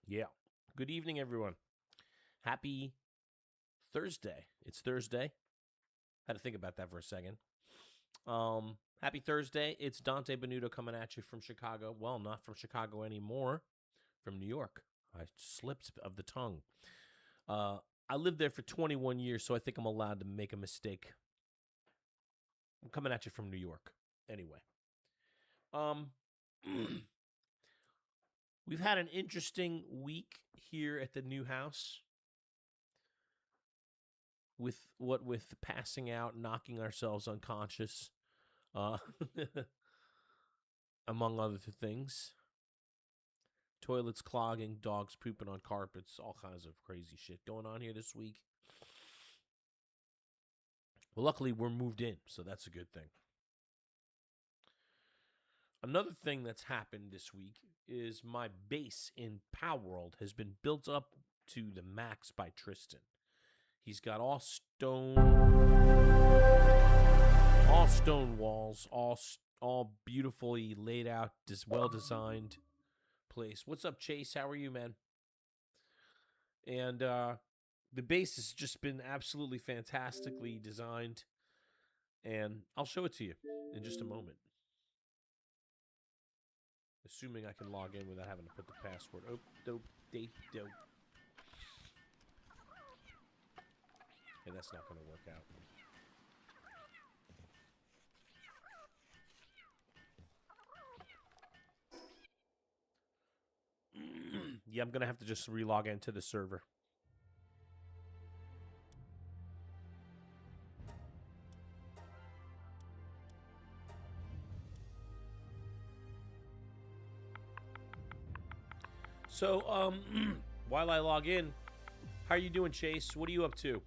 Yeah. Good evening, everyone. Happy Thursday. It's Thursday. Had to think about that for a second. Happy Thursday. It's Dante Benuto coming at you from Chicago. Well, not from Chicago anymore. From New York. I slipped of the tongue. I lived there for 21 years, so I think I'm allowed to make a mistake. I'm coming at you from New York. Anyway. We've had an interesting week here at the new house. With passing out, knocking ourselves unconscious, among other things. Toilets clogging, dogs pooping on carpets, all kinds of crazy shit going on here this week. Well, luckily we're moved in, so that's a good thing. Another thing that's happened this week is my base in Palworld has been built up to the max by Tristan. He's got all stone walls, all beautifully laid out, well designed place. What's up, Chase? How are you, man? And the base has just been absolutely fantastically designed, and I'll show it to you in just a moment. Assuming I can log in without having to put the password. Oh, dope, dope, dope. Okay, that's not going to work out. Yeah, I'm going to have to just relog into the server. So, while I log in, how are you doing, Chase? What are you up to?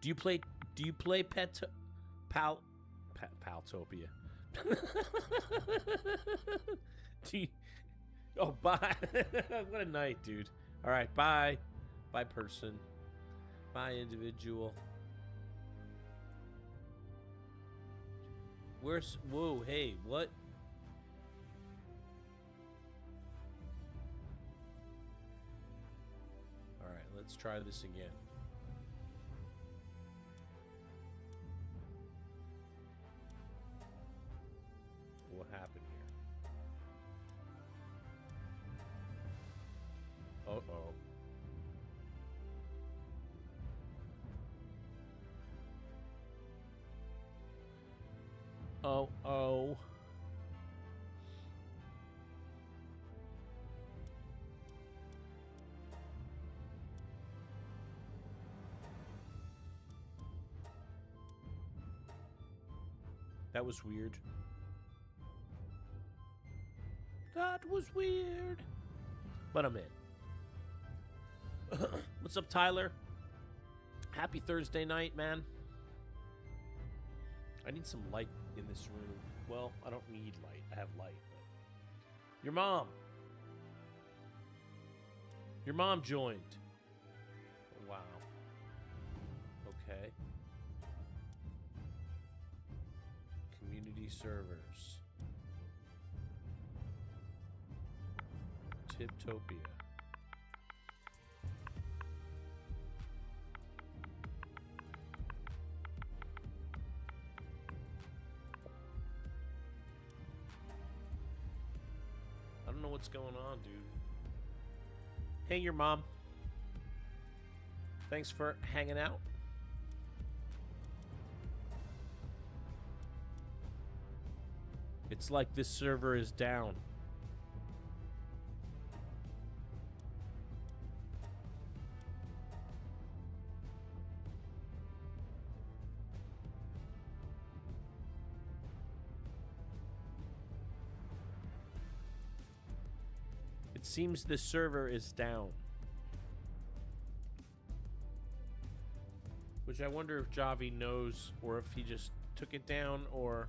Do you play Paltopia? Oh, bye. What a night, dude. All right, bye. Bye, person. Bye, individual. Whoa, hey, what? All right, let's try this again. What happened here? Uh-oh. Oh. That was weird. That was weird. But I'm in. What's up, Tyler? Happy Thursday night, man. I need some light in this room. Well, I don't need light. I have light. But... Your mom. Your mom joined. Wow. Okay. Community servers. Tiptopia. I don't know what's going on, dude. Hey, your mom. Thanks for hanging out. It's like this server is down. It seems this server is down. Which I wonder if Javi knows, or if he just took it down, or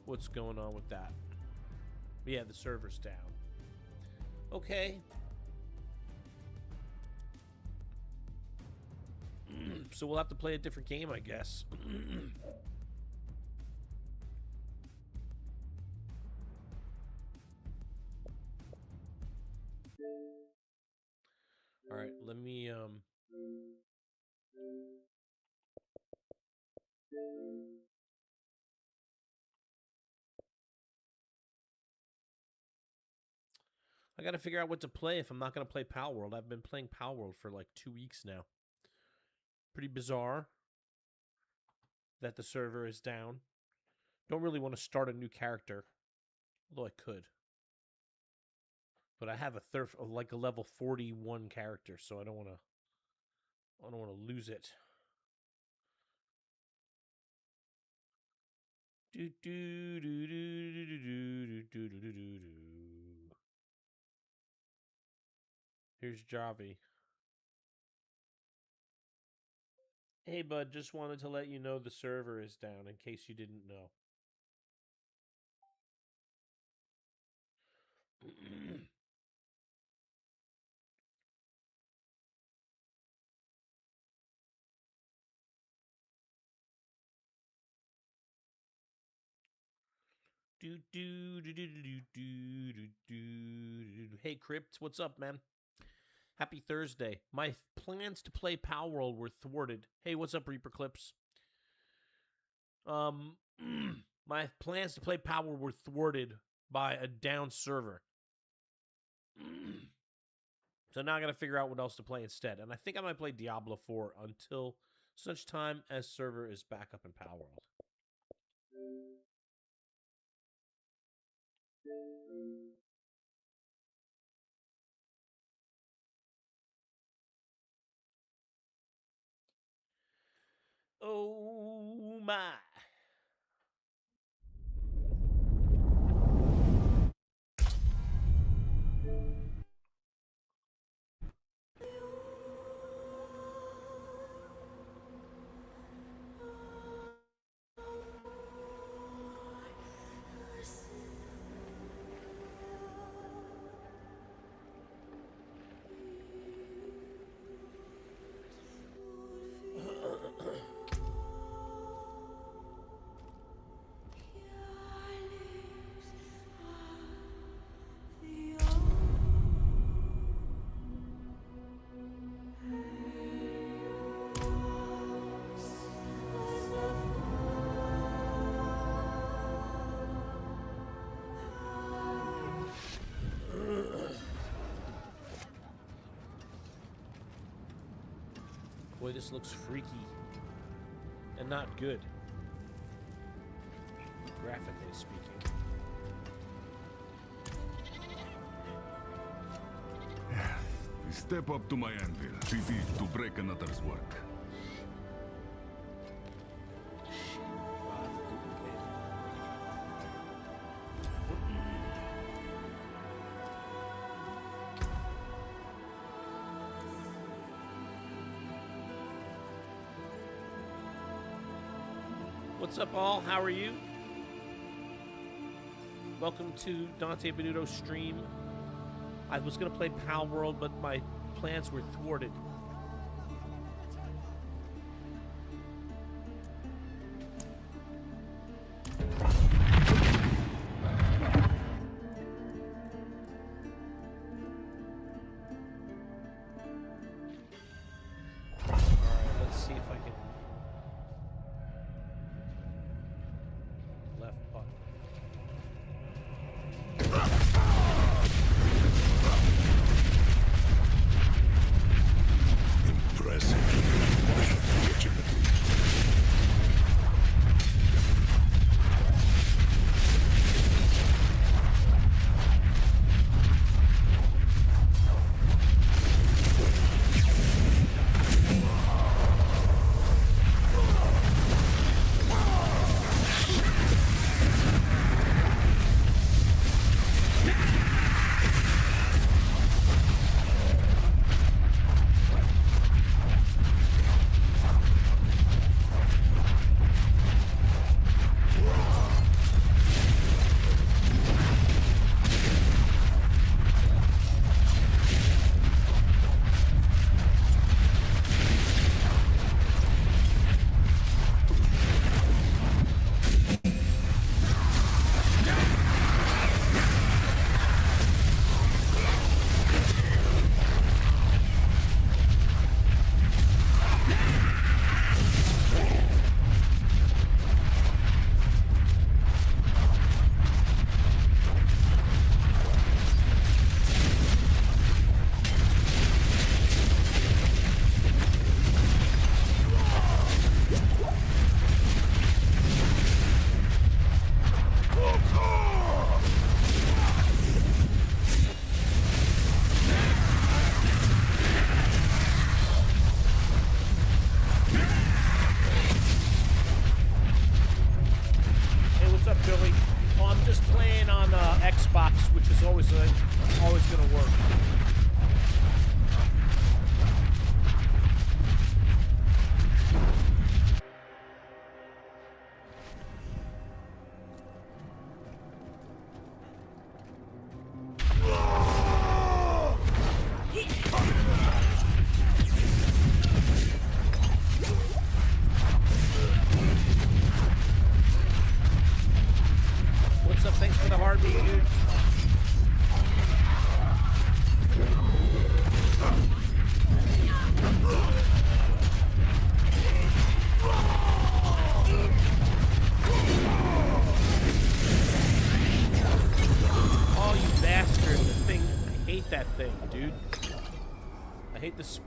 what's going on with that. Yeah, the server's down. Okay. So we'll have to play a different game, I guess. I got to figure out what to play if I'm not going to play Palworld. I've been playing Palworld for like 2 weeks now. Pretty bizarre that the server is down. Don't really want to start a new character, although I could. But I have a level 41 character, so I don't want to lose it. Do do do do do do do do do do do. Here's Javi. Hey, bud, just wanted to let you know the server is down in case you didn't know. Do do do do do do do do. Hey, Crypt, what's up, man? Happy Thursday. My plans to play Palworld were thwarted. Hey, what's up, Reaper Clips? My plans to play Palworld were thwarted by a down server. So now I got to figure out what else to play instead. And I think I might play Diablo 4 until such time as server is back up in Palworld. Oh my. Boy, this looks freaky and not good, graphically speaking. Step up to my anvil, ready to break another's work. What's up, all? How are you? Welcome to Dante Benuto's stream. I was going to play Palworld, but my plans were thwarted. Alright, let's see if I can... Left button.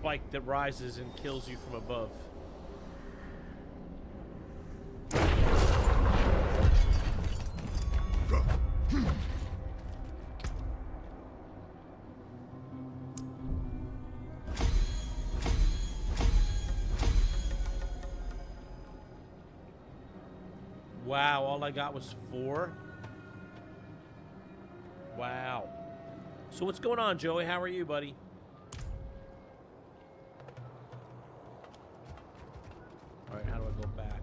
spike that rises and kills you from above. Wow, all I got was 4? Wow. So what's going on, Joey? How are you, buddy? All right, how do I go back?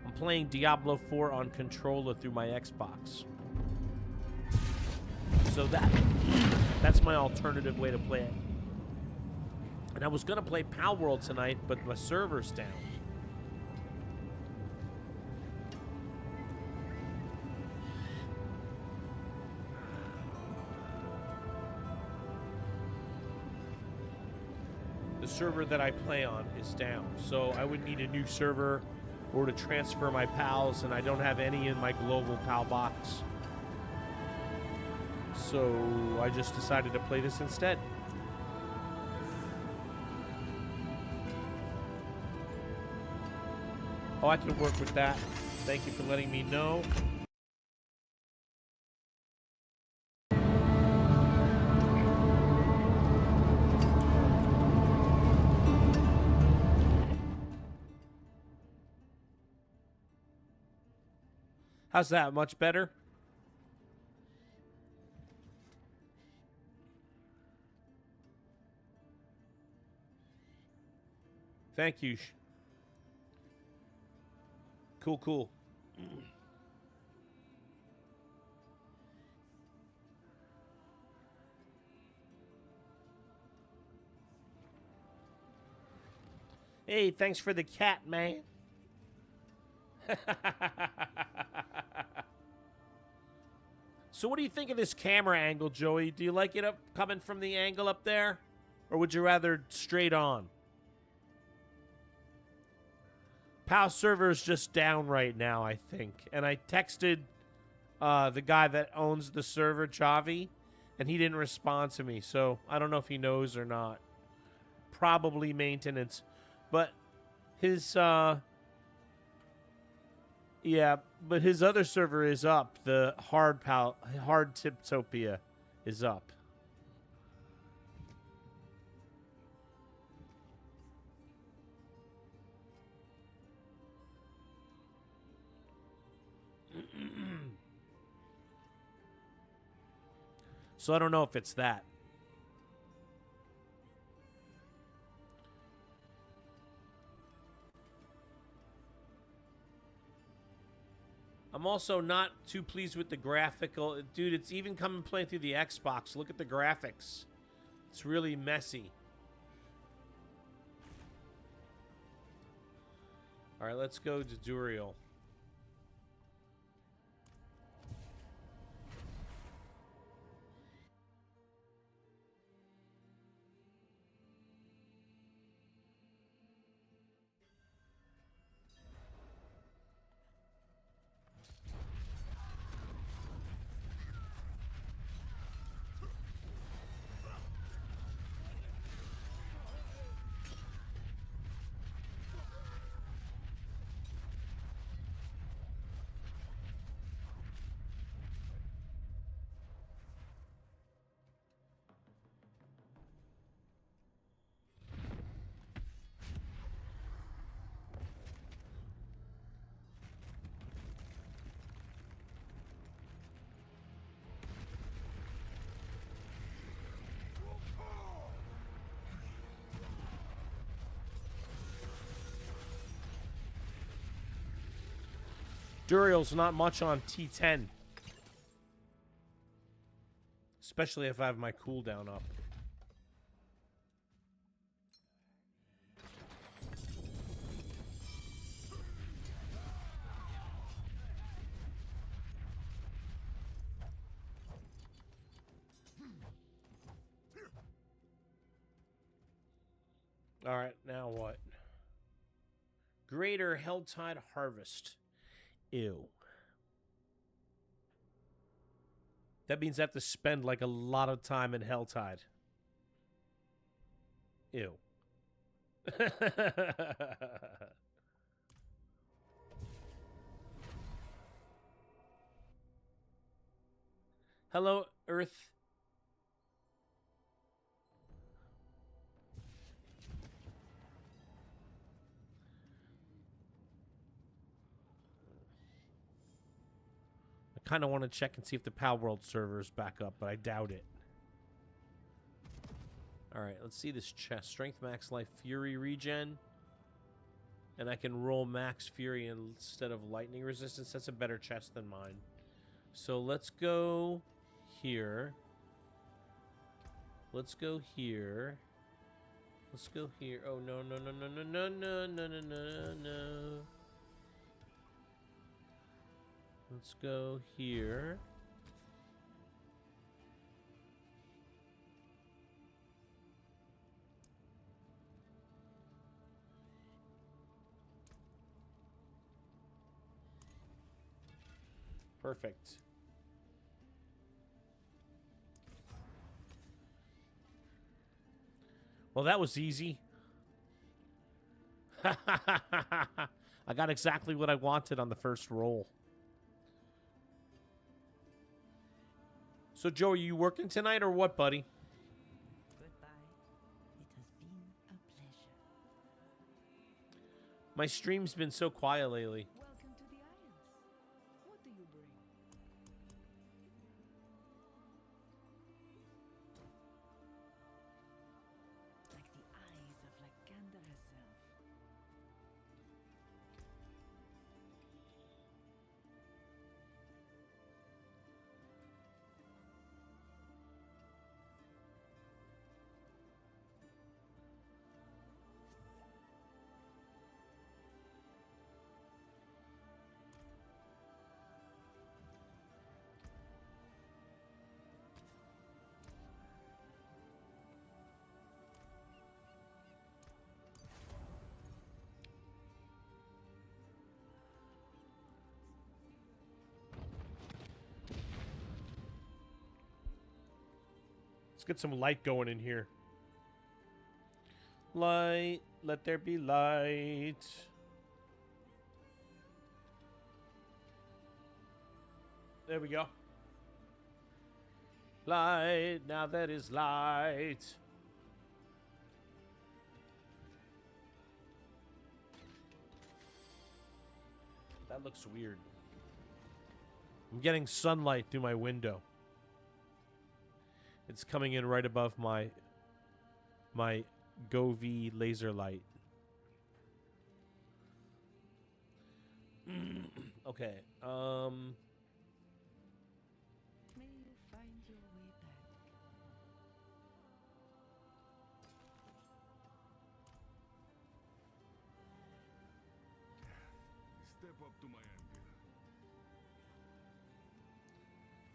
I'm playing Diablo 4 on controller through my Xbox. So that's my alternative way to play it. And I was going to play Palworld tonight, but my server's down. The server that I play on is down, so I would need a new server or to transfer my pals, and I don't have any in my global pal box. So I just decided to play this instead. Oh, I can work with that. Thank you for letting me know. How's that? Much better? Thank you. Cool, cool. Hey, thanks for the cat, man. So what do you think of this camera angle, Joey? Do you like it up coming from the angle up there? Or would you rather straight on? PAL server is just down right now, I think. And I texted the guy that owns the server, Javi, and he didn't respond to me. So I don't know if he knows or not. Probably maintenance. But his, yeah, but his other server is up. The Hard Tiptopia is up. So I don't know if it's that. I'm also not too pleased with the graphical. Dude, it's even coming playing through the Xbox. Look at the graphics. It's really messy. All right, let's go to Duriel. Duriel's not much on T10. Especially if I have my cooldown up. All right, now what? Greater Helltide Harvest. Ew. That means I have to spend like a lot of time in Helltide. Ew. Hello, Earth. I kind of want to check and see if the Palworld server's back up, but I doubt it. Alright, let's see this chest. Strength, max life, fury regen. And I can roll max fury instead of lightning resistance. That's a better chest than mine. So let's go here. Let's go here. Let's go here. Oh, no, no, no, no, no, no, no, no, no, no, no. Let's go here. Perfect. Well, that was easy. I got exactly what I wanted on the first roll. So, Joe, are you working tonight or what, buddy? Goodbye. It has been a pleasure. My stream's been so quiet lately. Welcome to the Isles. What do you bring? Like the eyes of Lakanda herself. Let's get some light going in here. Light, let there be light. There we go. Light, now that is light. That looks weird. I'm getting sunlight through my window. It's coming in right above my Govee laser light. Okay. May you find your way back. Step up to my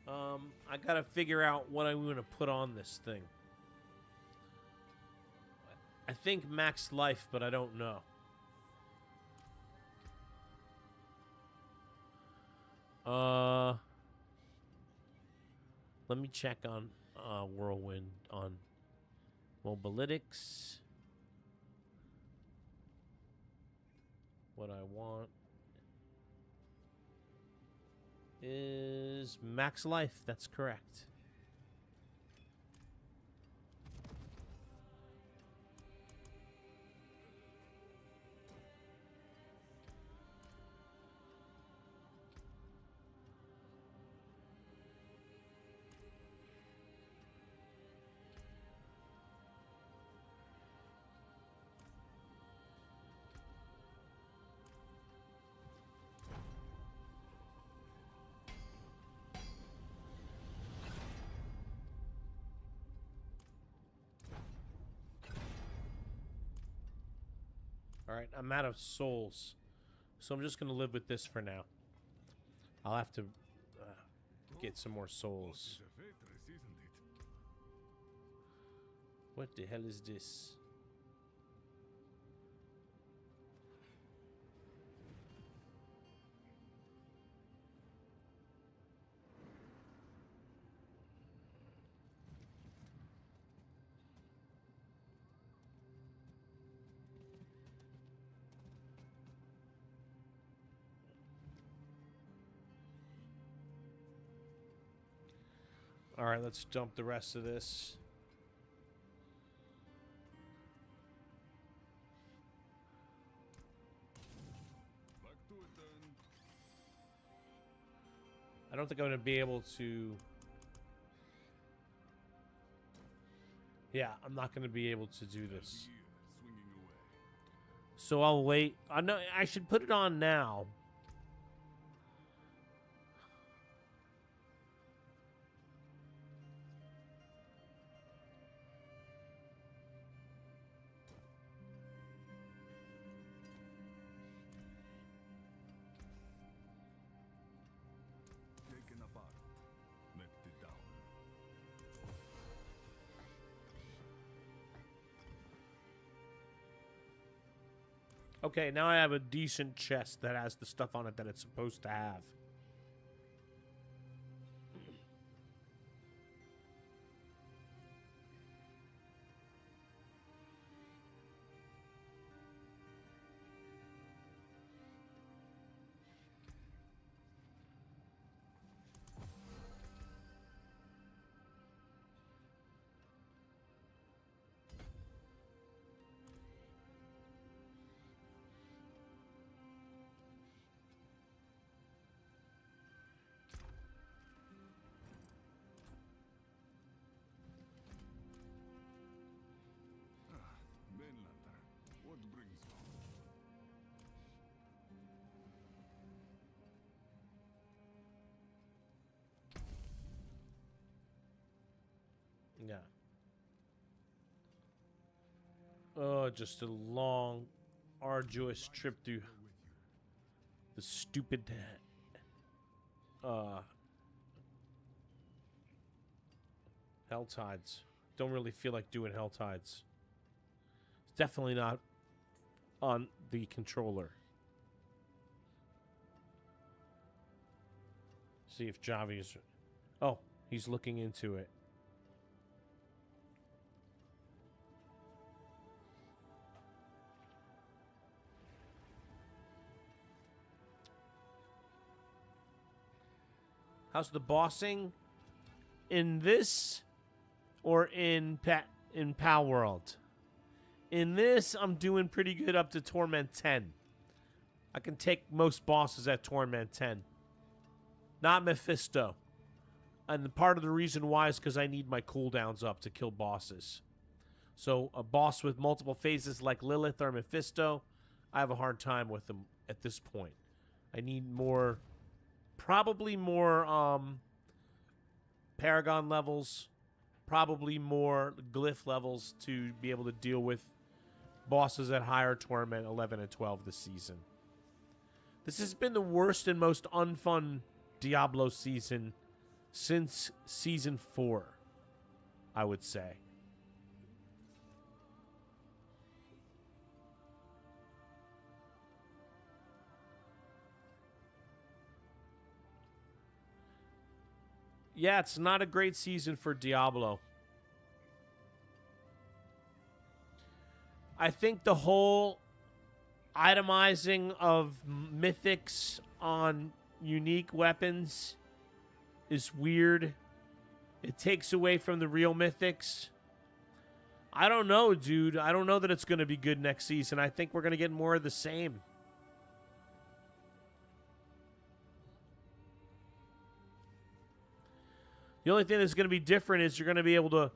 anvil. I gotta figure out what I'm gonna put on this thing. I think max life, but I don't know. Let me check on Whirlwind on Mobilytics. What I want is max life. That's correct. All right, I'm out of souls, so I'm just gonna live with this for now. I'll have to get some more souls. It's a fortress, isn't it? What the hell is this? All right, let's dump the rest of this. Back to it then. I don't think I'm going to be able to... Yeah, I'm not going to be able to do this. Here, swinging away. So I'll wait. I know I should put it on now. Taken apart. Melted down. Okay, now I have a decent chest that has the stuff on it that it's supposed to have. Mainlander, what brings you? Yeah. Oh, just a long, arduous trip through the stupid hell tides. Don't really feel like doing hell tides. It's definitely not on the controller. See if Javi's... Oh, he's looking into it. How's the bossing in this or in Palworld? In this, I'm doing pretty good up to Torment 10. I can take most bosses at Torment 10. Not Mephisto. And part of the reason why is because I need my cooldowns up to kill bosses. So a boss with multiple phases like Lilith or Mephisto, I have a hard time with them at this point. I need more... Probably more Paragon levels, probably more Glyph levels to be able to deal with bosses at higher Torment 11 and 12 this season. This has been the worst and most unfun Diablo season since Season 4, I would say. Yeah, it's not a great season for Diablo. I think the whole itemizing of mythics on unique weapons is weird. It takes away from the real mythics. I don't know, dude. I don't know that it's going to be good next season. I think we're going to get more of the same. The only thing that's going to be different is you're going to be able to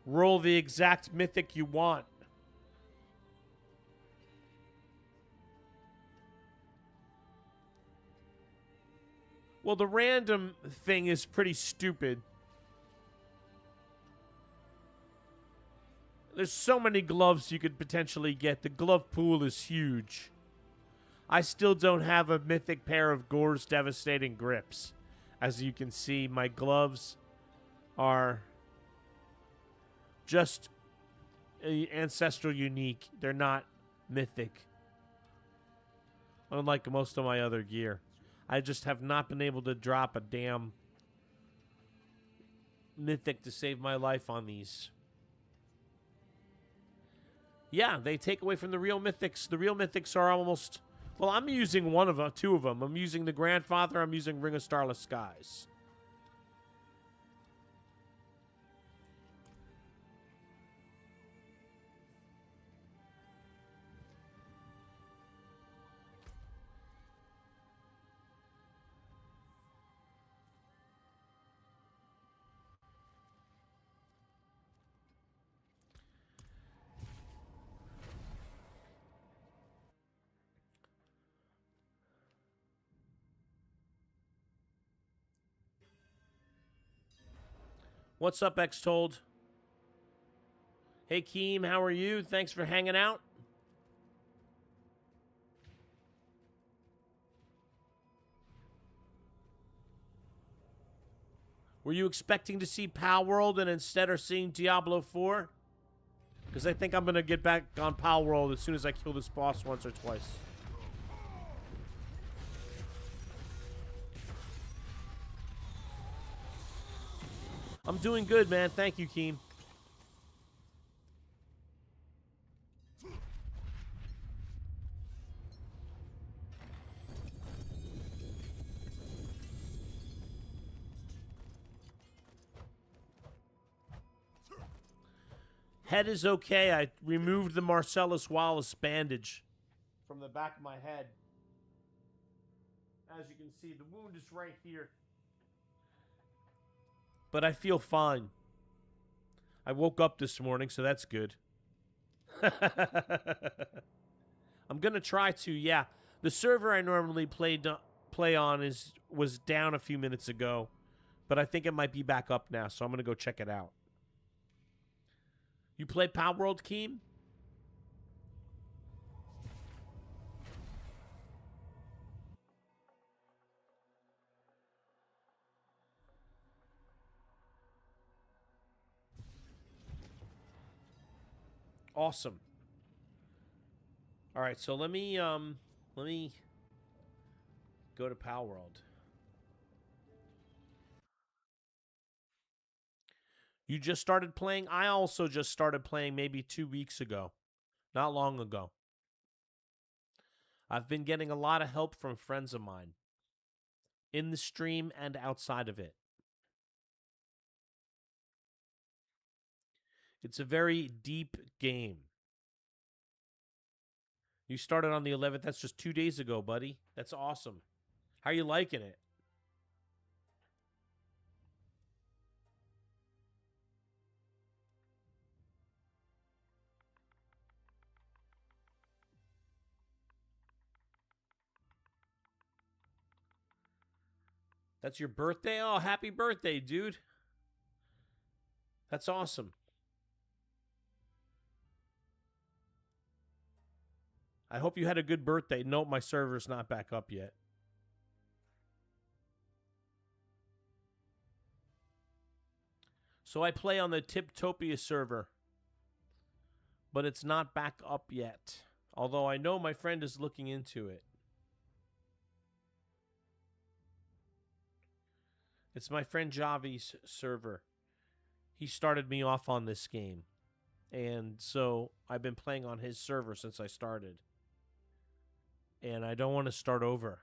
roll the exact mythic you want. Well, the random thing is pretty stupid. There's so many gloves you could potentially get. The glove pool is huge. I still don't have a mythic pair of Gore's Devastating Grips. As you can see, my gloves are just ancestral unique. They're not mythic. Unlike most of my other gear. I just have not been able to drop a damn mythic to save my life on these. Yeah, they take away from the real mythics. The real mythics are almost... Well, I'm using two of them. I'm using the Grandfather. I'm using Ring of Starless Skies. What's up, X-Told? Hey, Keem, how are you? Thanks for hanging out. Were you expecting to see Palworld and instead are seeing Diablo 4? Because I think I'm going to get back on Palworld as soon as I kill this boss once or twice. I'm doing good, man. Thank you, Keem. Head is okay. I removed the Marcellus Wallace bandage from the back of my head. As you can see, the wound is right here. But I feel fine. I woke up this morning, so that's good. I'm going to try to, yeah. The server I normally play on was down a few minutes ago, but I think it might be back up now, so I'm going to go check it out. You play Palworld, Keem? Awesome. All right, so let me go to Palworld. You just started playing? I also just started playing maybe 2 weeks ago. Not long ago. I've been getting a lot of help from friends of mine. In the stream and outside of it. It's a very deep game. You started on the 11th. That's just 2 days ago, buddy. That's awesome. How are you liking it? That's your birthday? Oh, happy birthday, dude. That's awesome. I hope you had a good birthday. Nope, my server's not back up yet. So I play on the Tiptopia server, but it's not back up yet. Although I know my friend is looking into it. It's my friend Javi's server. He started me off on this game. And so I've been playing on his server since I started. And I don't want to start over.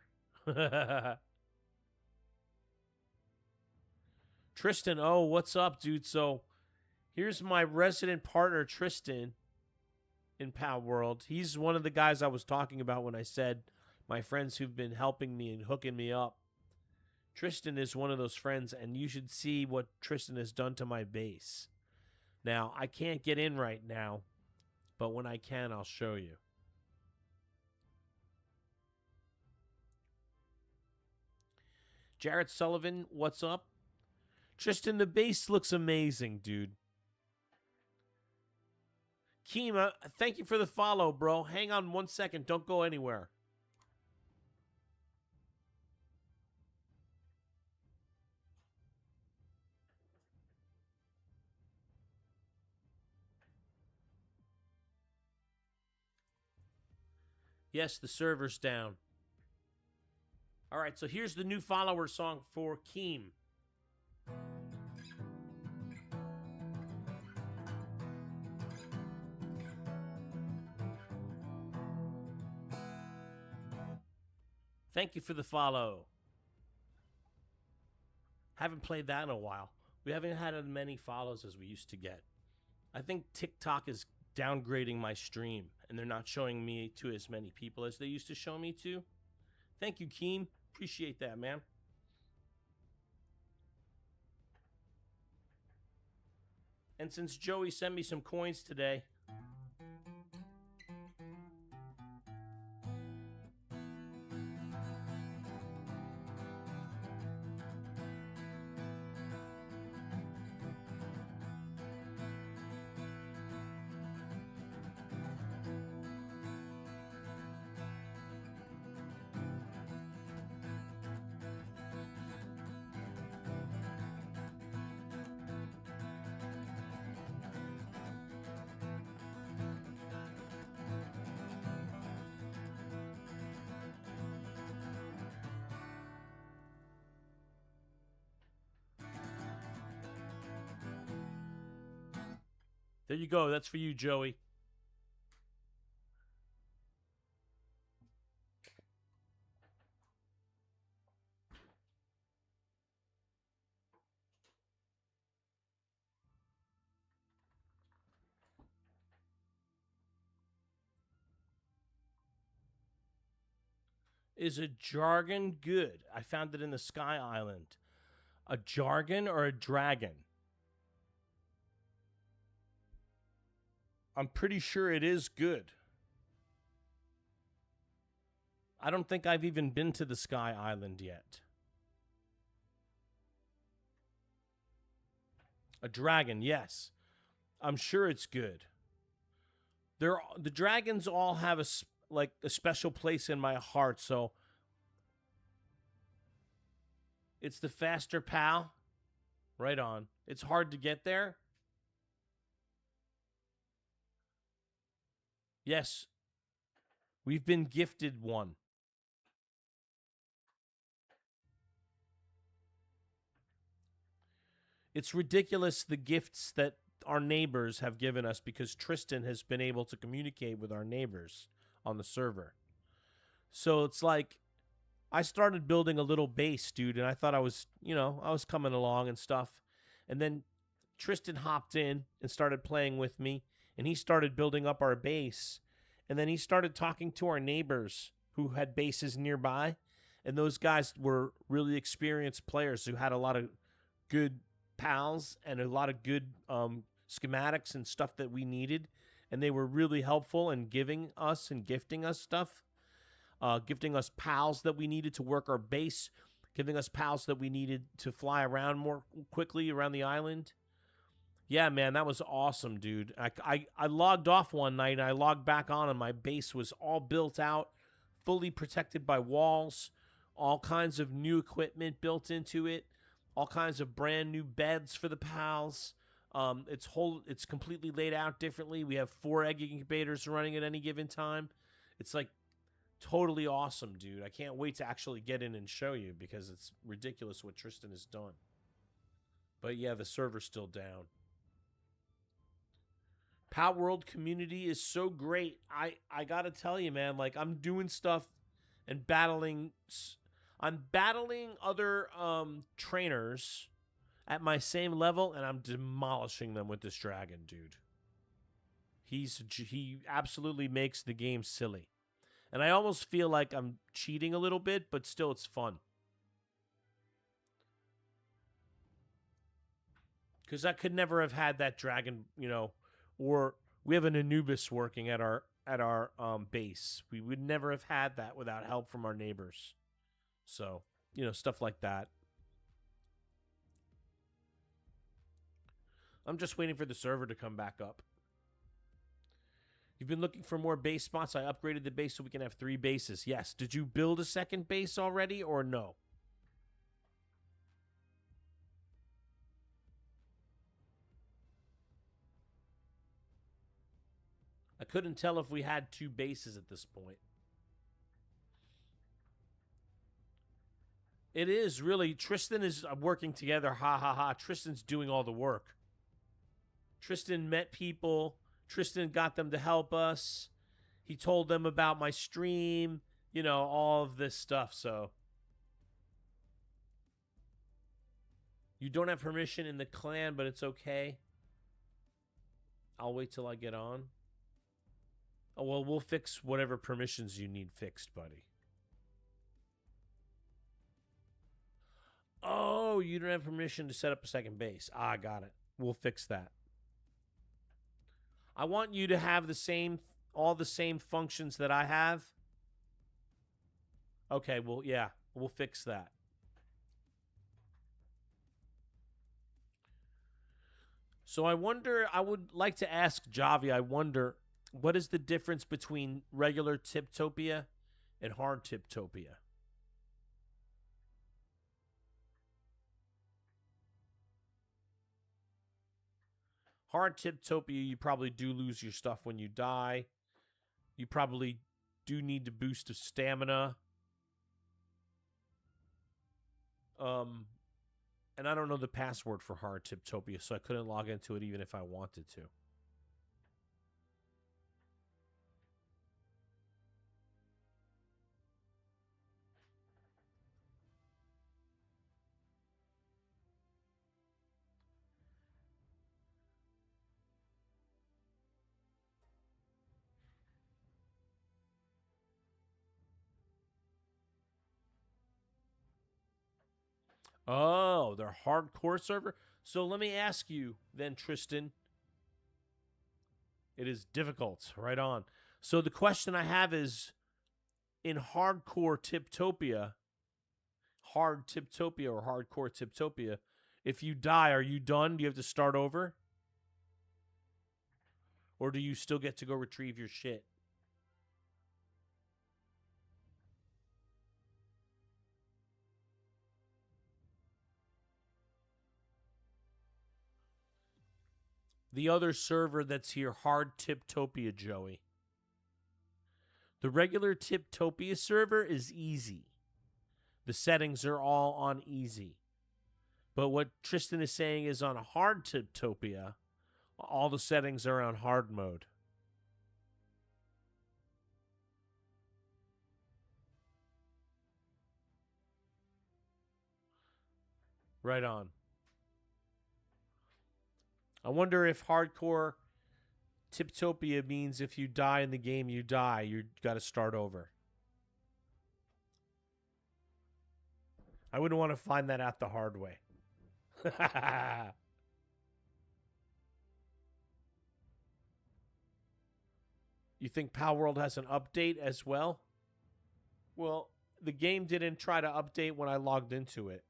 Tristan, oh, what's up, dude? So here's my resident partner, Tristan, in Palworld. He's one of the guys I was talking about when I said my friends who've been helping me and hooking me up. Tristan is one of those friends, and you should see what Tristan has done to my base. Now, I can't get in right now, but when I can, I'll show you. Jarrett Sullivan, what's up? Tristan, the base looks amazing, dude. Kima, thank you for the follow, bro. Hang on 1 second. Don't go anywhere. Yes, the server's down. All right, so here's the new follower song for Keem. Thank you for the follow. Haven't played that in a while. We haven't had as many follows as we used to get. I think TikTok is downgrading my stream, and they're not showing me to as many people as they used to show me to. Thank you, Keem. Appreciate that, man. And since Joey sent me some coins today, There you go. That's for you, Joey. Is a jargon good? I found it in the Sky Island. A jargon or a dragon? I'm pretty sure it is good. I don't think I've even been to the Sky Island yet. A dragon, yes. I'm sure it's good. The dragons all have a special place in my heart, so it's the faster pal. Right on. It's hard to get there. Yes. We've been gifted one. It's ridiculous the gifts that our neighbors have given us because Tristan has been able to communicate with our neighbors on the server. So it's like I started building a little base, dude, and I thought I was coming along and stuff. And then Tristan hopped in and started playing with me, and he started building up our base. And then he started talking to our neighbors who had bases nearby, and those guys were really experienced players who had a lot of good pals and a lot of good schematics and stuff that we needed, and they were really helpful in giving us and gifting us stuff, gifting us pals that we needed to work our base, giving us pals that we needed to fly around more quickly around the island. Yeah, man, that was awesome, dude. I logged off one night, and I logged back on, and my base was all built out, fully protected by walls, all kinds of new equipment built into it, all kinds of brand new beds for the pals. It's completely laid out differently. We have 4 egg incubators running at any given time. It's like totally awesome, dude. I can't wait to actually get in and show you because it's ridiculous what Tristan has done. But yeah, the server's still down. Palworld community is so great. I gotta tell you, man, like I'm doing stuff and battling. I'm battling other trainers at my same level, and I'm demolishing them with this dragon, dude. He absolutely makes the game silly. And I almost feel like I'm cheating a little bit, but still it's fun. Because I could never have had that dragon, or we have an Anubis working at our base. We would never have had that without help from our neighbors. So, stuff like that. I'm just waiting for the server to come back up. You've been looking for more base spots. I upgraded the base so we can have 3 bases. Yes. Did you build a second base already or no? I couldn't tell if we had 2 bases at this point. It is really. Tristan is working together. Ha ha ha. Tristan's doing all the work. Tristan met people. Tristan got them to help us. He told them about my stream. All of this stuff. So you don't have permission in the clan, but it's okay. I'll wait till I get on. Oh, well, we'll fix whatever permissions you need fixed, buddy. Oh, you don't have permission to set up a second base. I got it. We'll fix that. I want you to have all the same functions that I have. Okay, well, yeah, we'll fix that. So I would like to ask Javi, I wonder, what is the difference between regular Tiptopia and hard Tiptopia? Hard Tiptopia, you probably do lose your stuff when you die. You probably do need to boost the stamina. And I don't know the password for hard Tiptopia, so I couldn't log into it even if I wanted to. Oh, they're hardcore server. So let me ask you then, Tristan. It is difficult. Right on. So the question I have is, in hardcore Tiptopia, hard Tiptopia or hardcore Tiptopia, if you die, are you done? Do you have to start over? Or do you still get to go retrieve your shit? The other server that's here, hard Tiptopia, Joey. The regular Tiptopia server is easy. The settings are all on easy. But what Tristan is saying is on hard Tiptopia, all the settings are on hard mode. Right on. I wonder if hardcore Tiptopia means if you die in the game, you die. You got to start over. I wouldn't want to find that out the hard way. You think Palworld has an update as well? Well, the game didn't try to update when I logged into it.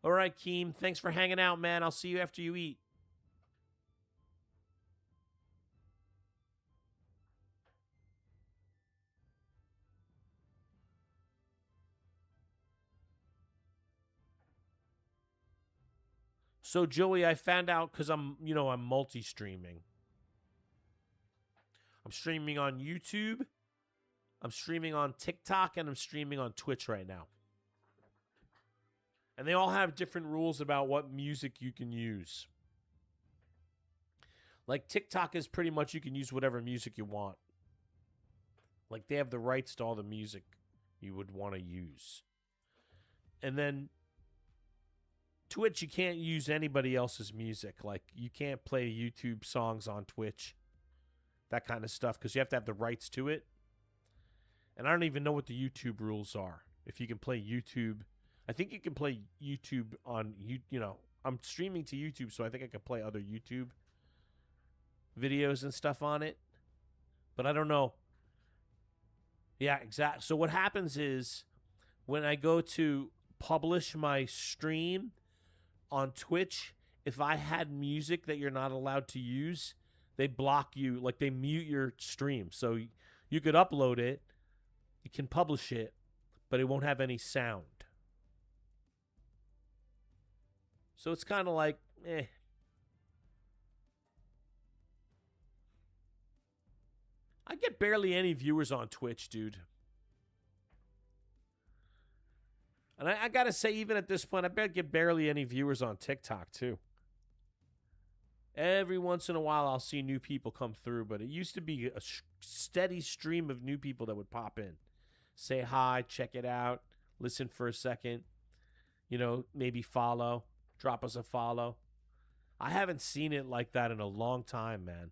All right, Keem. Thanks for hanging out, man. I'll see you after you eat. So, Joey, I found out because I'm multi-streaming. I'm streaming on YouTube. I'm streaming on TikTok, and I'm streaming on Twitch right now. And they all have different rules about what music you can use. Like TikTok is pretty much you can use whatever music you want. Like they have the rights to all the music you would want to use. And then Twitch, you can't use anybody else's music. Like you can't play YouTube songs on Twitch. That kind of stuff because you have to have the rights to it. And I don't even know what the YouTube rules are. If you can play YouTube, I think you can play YouTube on I'm streaming to YouTube, so I think I can play other YouTube videos and stuff on it. But I don't know. Yeah, exactly. So what happens is when I go to publish my stream on Twitch, if I had music that you're not allowed to use, they block you, like they mute your stream. So you could upload it, you can publish it, but it won't have any sound. So it's kind of like, I get barely any viewers on Twitch, dude. And I got to say, even at this point, I bet get barely any viewers on TikTok, too. Every once in a while, I'll see new people come through, but it used to be a steady stream of new people that would pop in. Say hi, check it out, listen for a second, maybe follow, drop us a follow. I haven't seen it like that in a long time, man.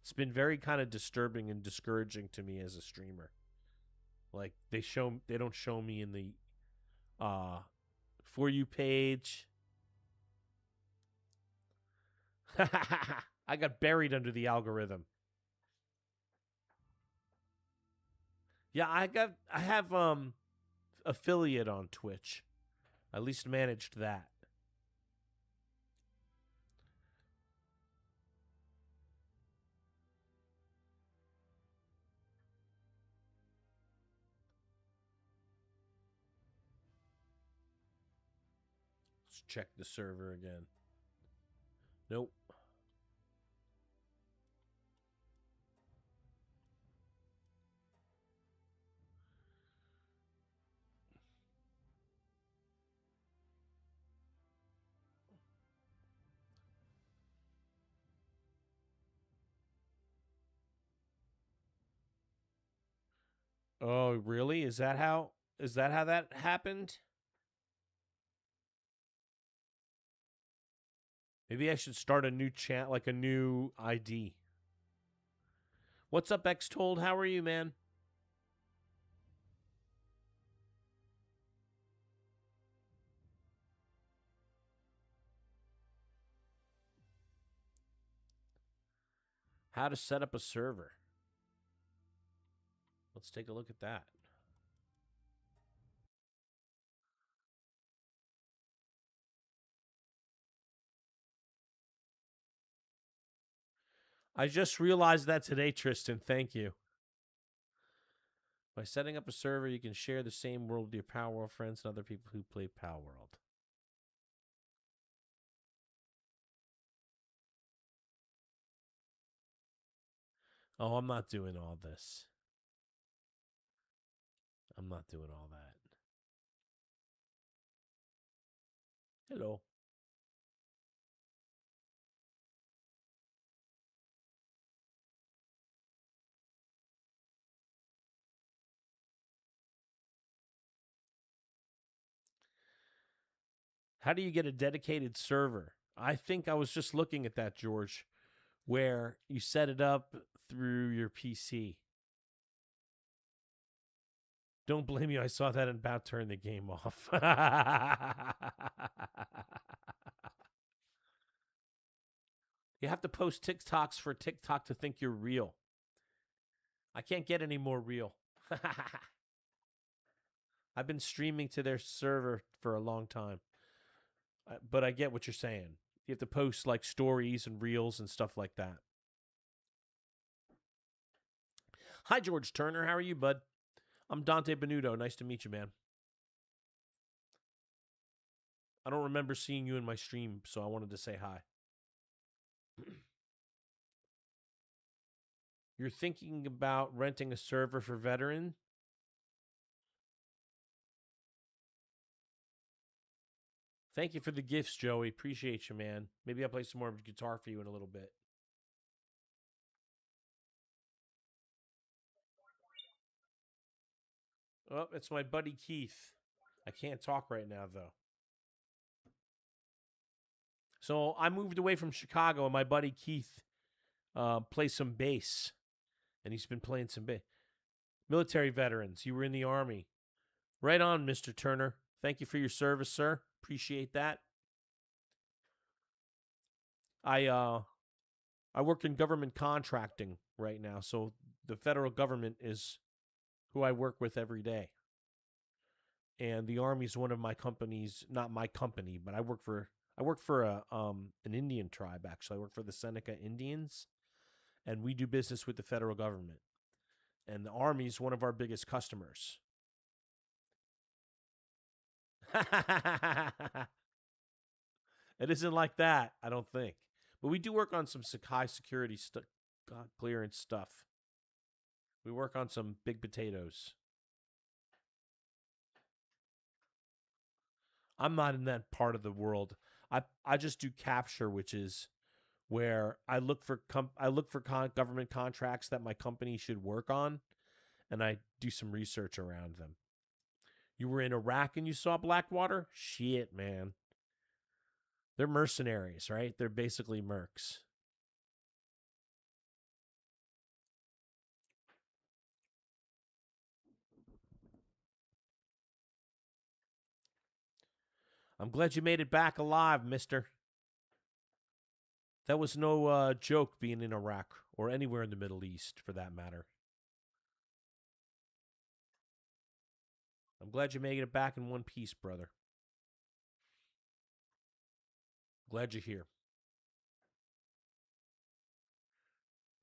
It's been very kind of disturbing and discouraging to me as a streamer. Like they don't show me in the For You page. I got buried under the algorithm. Yeah, I have affiliate on Twitch. I at least managed that. Let's check the server again. Nope. Oh, really? Is that how that happened? Maybe I should start a new chat, like a new ID. What's up, X Told? How are you, man? How to set up a server. Let's take a look at that. I just realized that today, Tristan. Thank you. By setting up a server, you can share the same world with your Palworld friends and other people who play Palworld. Oh, I'm not doing all this. I'm not doing all that. Hello. How do you get a dedicated server? I think I was just looking at that, George, where you set it up through your PC. Don't blame you. I saw that and about turned the game off. You have to post TikToks for TikTok to think you're real. I can't get any more real. I've been streaming to their server for a long time. But I get what you're saying. You have to post like stories and reels and stuff like that. Hi, George Turner. How are you, bud? I'm Dante Benuto. Nice to meet you, man. I don't remember seeing you in my stream, so I wanted to say hi. You're thinking about renting a server for veteran? Thank you for the gifts, Joey. Appreciate you, man. Maybe I'll play some more guitar for you in a little bit. Oh, it's my buddy Keith. I can't talk right now, though. So I moved away from Chicago, and my buddy Keith plays some bass, and he's been playing some bass. Military veterans, you were in the Army. Right on, Mr. Turner. Thank you for your service, sir. Appreciate that. I work in government contracting right now, so the federal government is who I work with every day. And the Army is one of my companies, not my company, but I work for an Indian tribe actually. I work for the Seneca Indians, and we do business with the federal government. And the Army is one of our biggest customers. It isn't like that, I don't think. But we do work on some high security clearance stuff. We work on some big potatoes. I'm not in that part of the world. I just do capture, which is where I look for government contracts that my company should work on, and I do some research around them. You were in Iraq and you saw Blackwater? Shit, man. They're mercenaries, right? They're basically mercs. I'm glad you made it back alive, mister. That was no joke being in Iraq or anywhere in the Middle East, for that matter. I'm glad you made it back in one piece, brother. Glad you're here.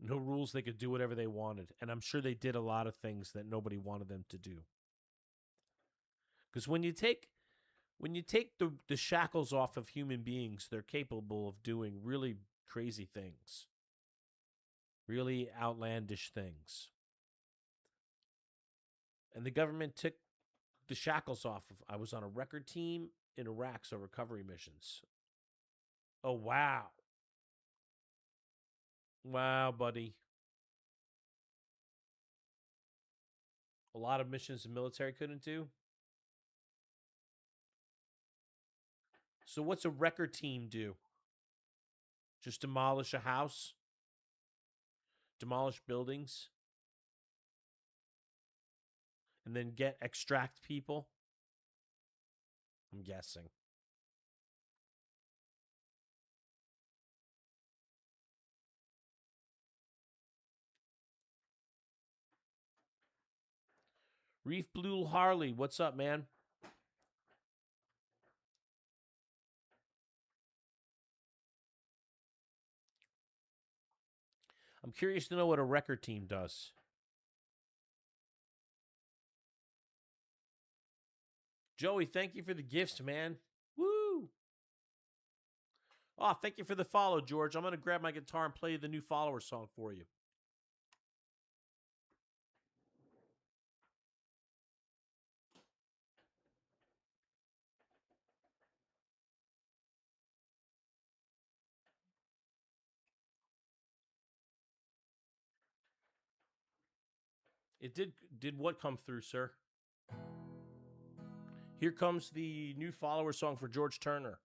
No rules, they could do whatever they wanted. And I'm sure they did a lot of things that nobody wanted them to do. Because when you take the shackles off of human beings, they're capable of doing really crazy things. Really outlandish things. And the government took the shackles off of. I was on a record team in Iraq, so recovery missions. Oh, wow. Wow, buddy. A lot of missions the military couldn't do. So what's a record team do? Just demolish a house? Demolish buildings? And then extract people? I'm guessing. Reef Blue Harley, what's up, man? I'm curious to know what a record team does. Joey, thank you for the gifts, man. Woo! Oh, thank you for the follow, George. I'm going to grab my guitar and play the new follower song for you. It did what come through, sir? Here comes the new follower song for George Turner.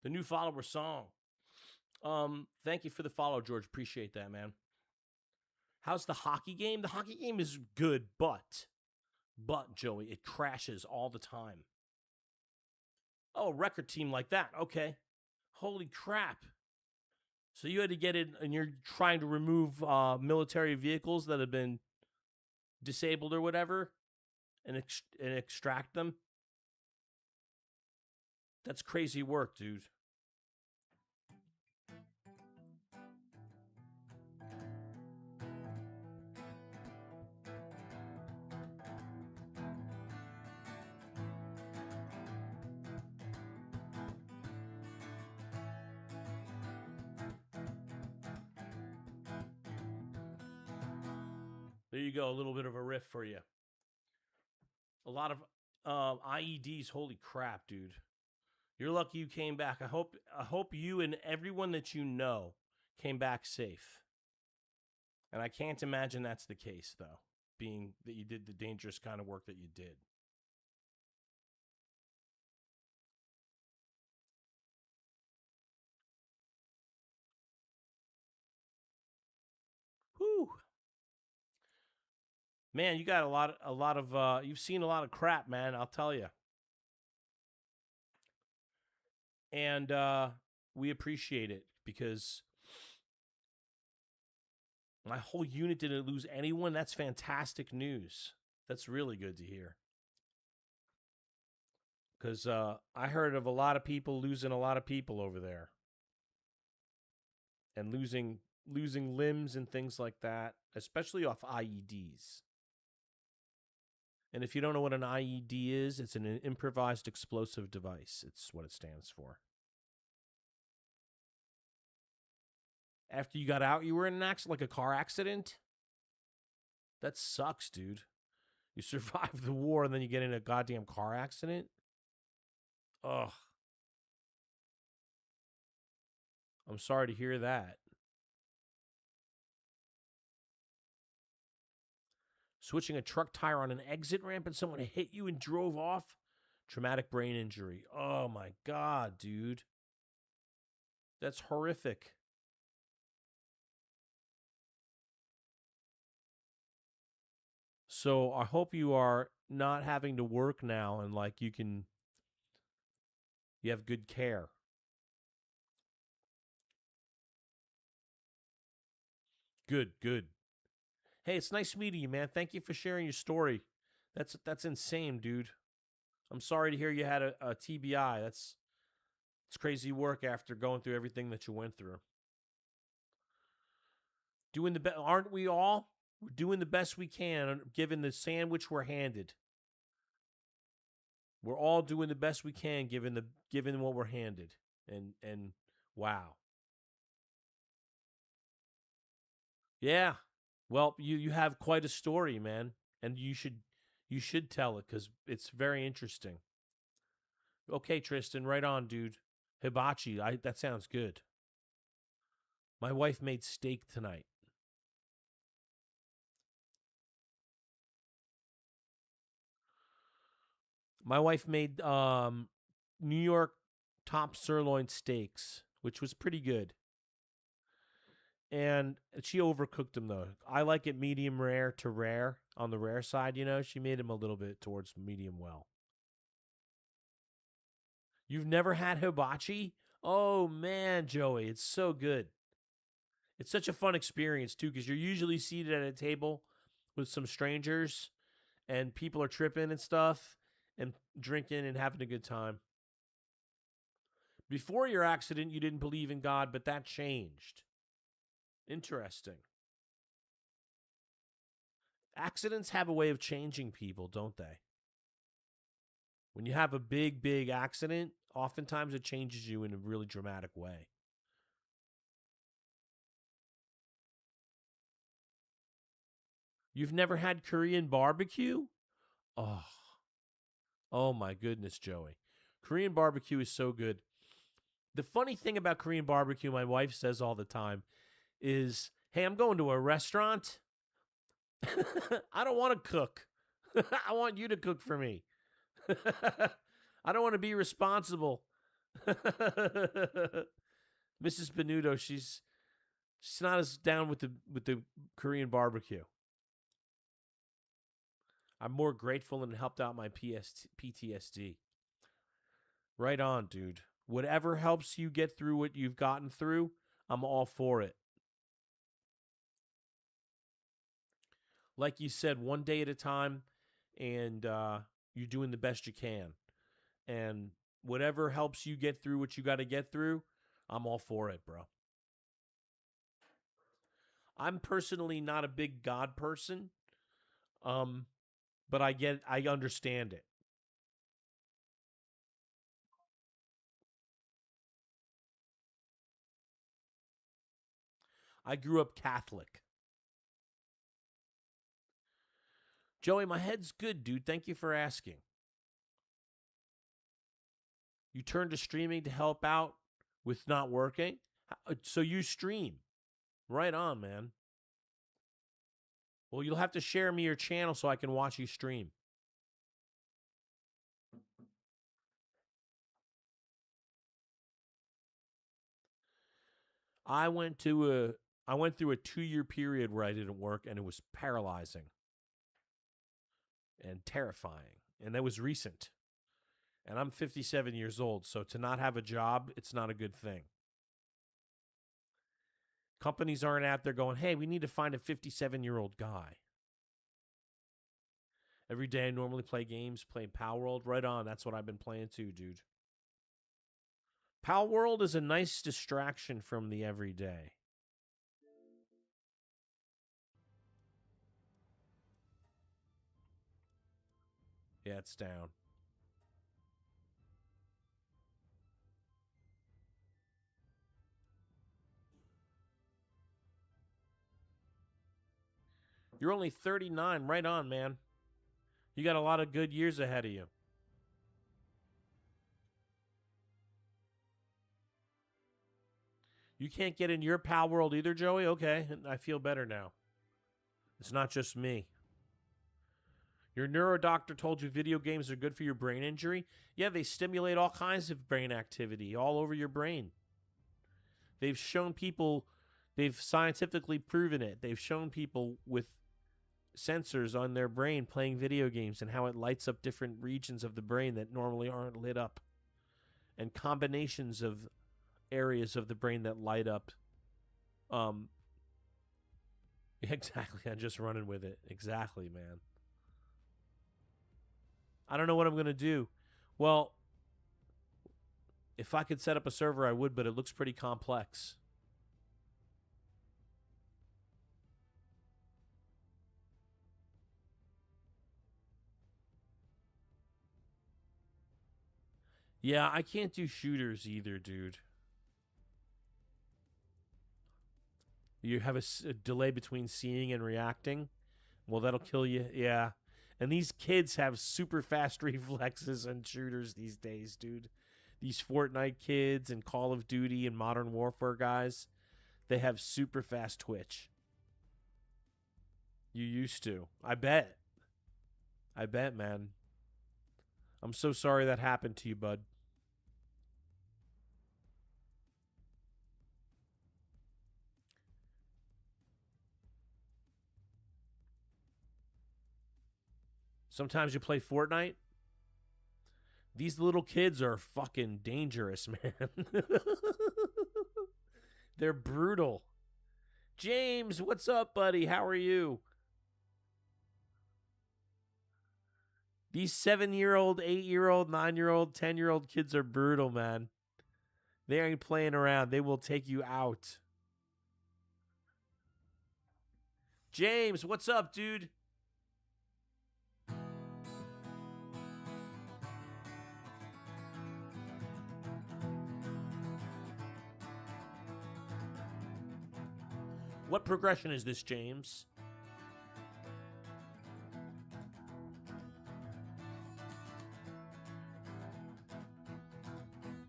The new follower song. Thank you for the follow, George. Appreciate that, man. How's the hockey game? The hockey game is good, but Joey, it crashes all the time. Oh, a record team like that. Okay. Holy crap. So you had to get it, and you're trying to remove military vehicles that have been disabled or whatever, and extract them. That's crazy work, dude. There you go, a little bit of a riff for you. A lot of IEDs. Holy crap, dude! You're lucky you came back. I hope you and everyone that you know came back safe. And I can't imagine that's the case, though, being that you did the dangerous kind of work that you did. Whew. Man, you got a lot of you've seen a lot of crap, man, I'll tell you. And we appreciate it because my whole unit didn't lose anyone. That's fantastic news. That's really good to hear. Because I heard of a lot of people losing a lot of people over there. And losing limbs and things like that, especially off IEDs. And if you don't know what an IED is, it's an improvised explosive device. It's what it stands for. After you got out, you were in an accident, like a car accident? That sucks, dude. You survive the war and then you get in a goddamn car accident? Ugh. I'm sorry to hear that. Switching a truck tire on an exit ramp and someone hit you and drove off? Traumatic brain injury. Oh my God, dude. That's horrific. So I hope you are not having to work now and like you have good care. Good, good. Hey, it's nice meeting you, man. Thank you for sharing your story. That's insane, dude. I'm sorry to hear you had a TBI. It's crazy work after going through everything that you went through. Doing the best, aren't we all? We're doing the best we can, given the sandwich we're handed. We're all doing the best we can, given what we're handed. And wow. Yeah. Well, you have quite a story, man, and you should tell it because it's very interesting. Okay, Tristan, right on, dude. Hibachi, that sounds good. My wife made steak tonight. My wife made New York top sirloin steaks, which was pretty good. And she overcooked them, though. I like it medium rare to rare on the rare side, you know. She made them a little bit towards medium well. You've never had hibachi? Oh man, Joey, it's so good. It's such a fun experience too, because you're usually seated at a table with some strangers and people are tripping and stuff and drinking and having a good time. Before your accident, you didn't believe in God, but that changed. Interesting. Accidents have a way of changing people, don't they? When you have a big, big accident, oftentimes it changes you in a really dramatic way. You've never had Korean barbecue? Oh, oh my goodness, Joey. Korean barbecue is so good. The funny thing about Korean barbecue, my wife says all the time, is, hey, I'm going to a restaurant. I don't want to cook. I want you to cook for me. I don't want to be responsible. Mrs. Benuto, she's not as down with the Korean barbecue. I'm more grateful and it helped out my PTSD. Right on, dude. Whatever helps you get through what you've gotten through, I'm all for it. Like you said, one day at a time, and you're doing the best you can. And whatever helps you get through what you got to get through, I'm all for it, bro. I'm personally not a big God person, but I understand it. I grew up Catholic. Joey, my head's good, dude. Thank you for asking. You turned to streaming to help out with not working? So you stream. Right on, man. Well, you'll have to share me your channel so I can watch you stream. I went through a 2-year period where I didn't work and it was paralyzing and terrifying. And that was recent. And I'm 57 years old, so to not have a job, it's not a good thing. Companies aren't out there going, hey, we need to find a 57-year-old guy. Every day I normally play games, playing Palworld. Right on, that's what I've been playing too, dude. Palworld is a nice distraction from the everyday. Yeah, it's down. You're only 39. Right on, man. You got a lot of good years ahead of you. You can't get in your Palworld either, Joey? Okay, I feel better now. It's not just me. Your neurodoctor told you video games are good for your brain injury? Yeah, they stimulate all kinds of brain activity all over your brain. They've shown people, they've scientifically proven it. They've shown people with sensors on their brain playing video games and how it lights up different regions of the brain that normally aren't lit up. And combinations of areas of the brain that light up. Exactly. I'm just running with it. Exactly, man. I don't know what I'm going to do. Well, if I could set up a server, I would, but it looks pretty complex. Yeah, I can't do shooters either, dude. You have a delay between seeing and reacting. Well, that'll kill you. Yeah. And these kids have super fast reflexes on shooters these days, dude. These Fortnite kids and Call of Duty and Modern Warfare guys, they have super fast twitch. You used to. I bet. I bet, man. I'm so sorry that happened to you, bud. Sometimes you play Fortnite. These little kids are fucking dangerous, man. They're brutal. James, what's up, buddy? How are you? These 7-year-old, 8-year-old, 9-year-old, 10-year-old kids are brutal, man. They ain't playing around. They will take you out. James, what's up, dude? What progression is this, James?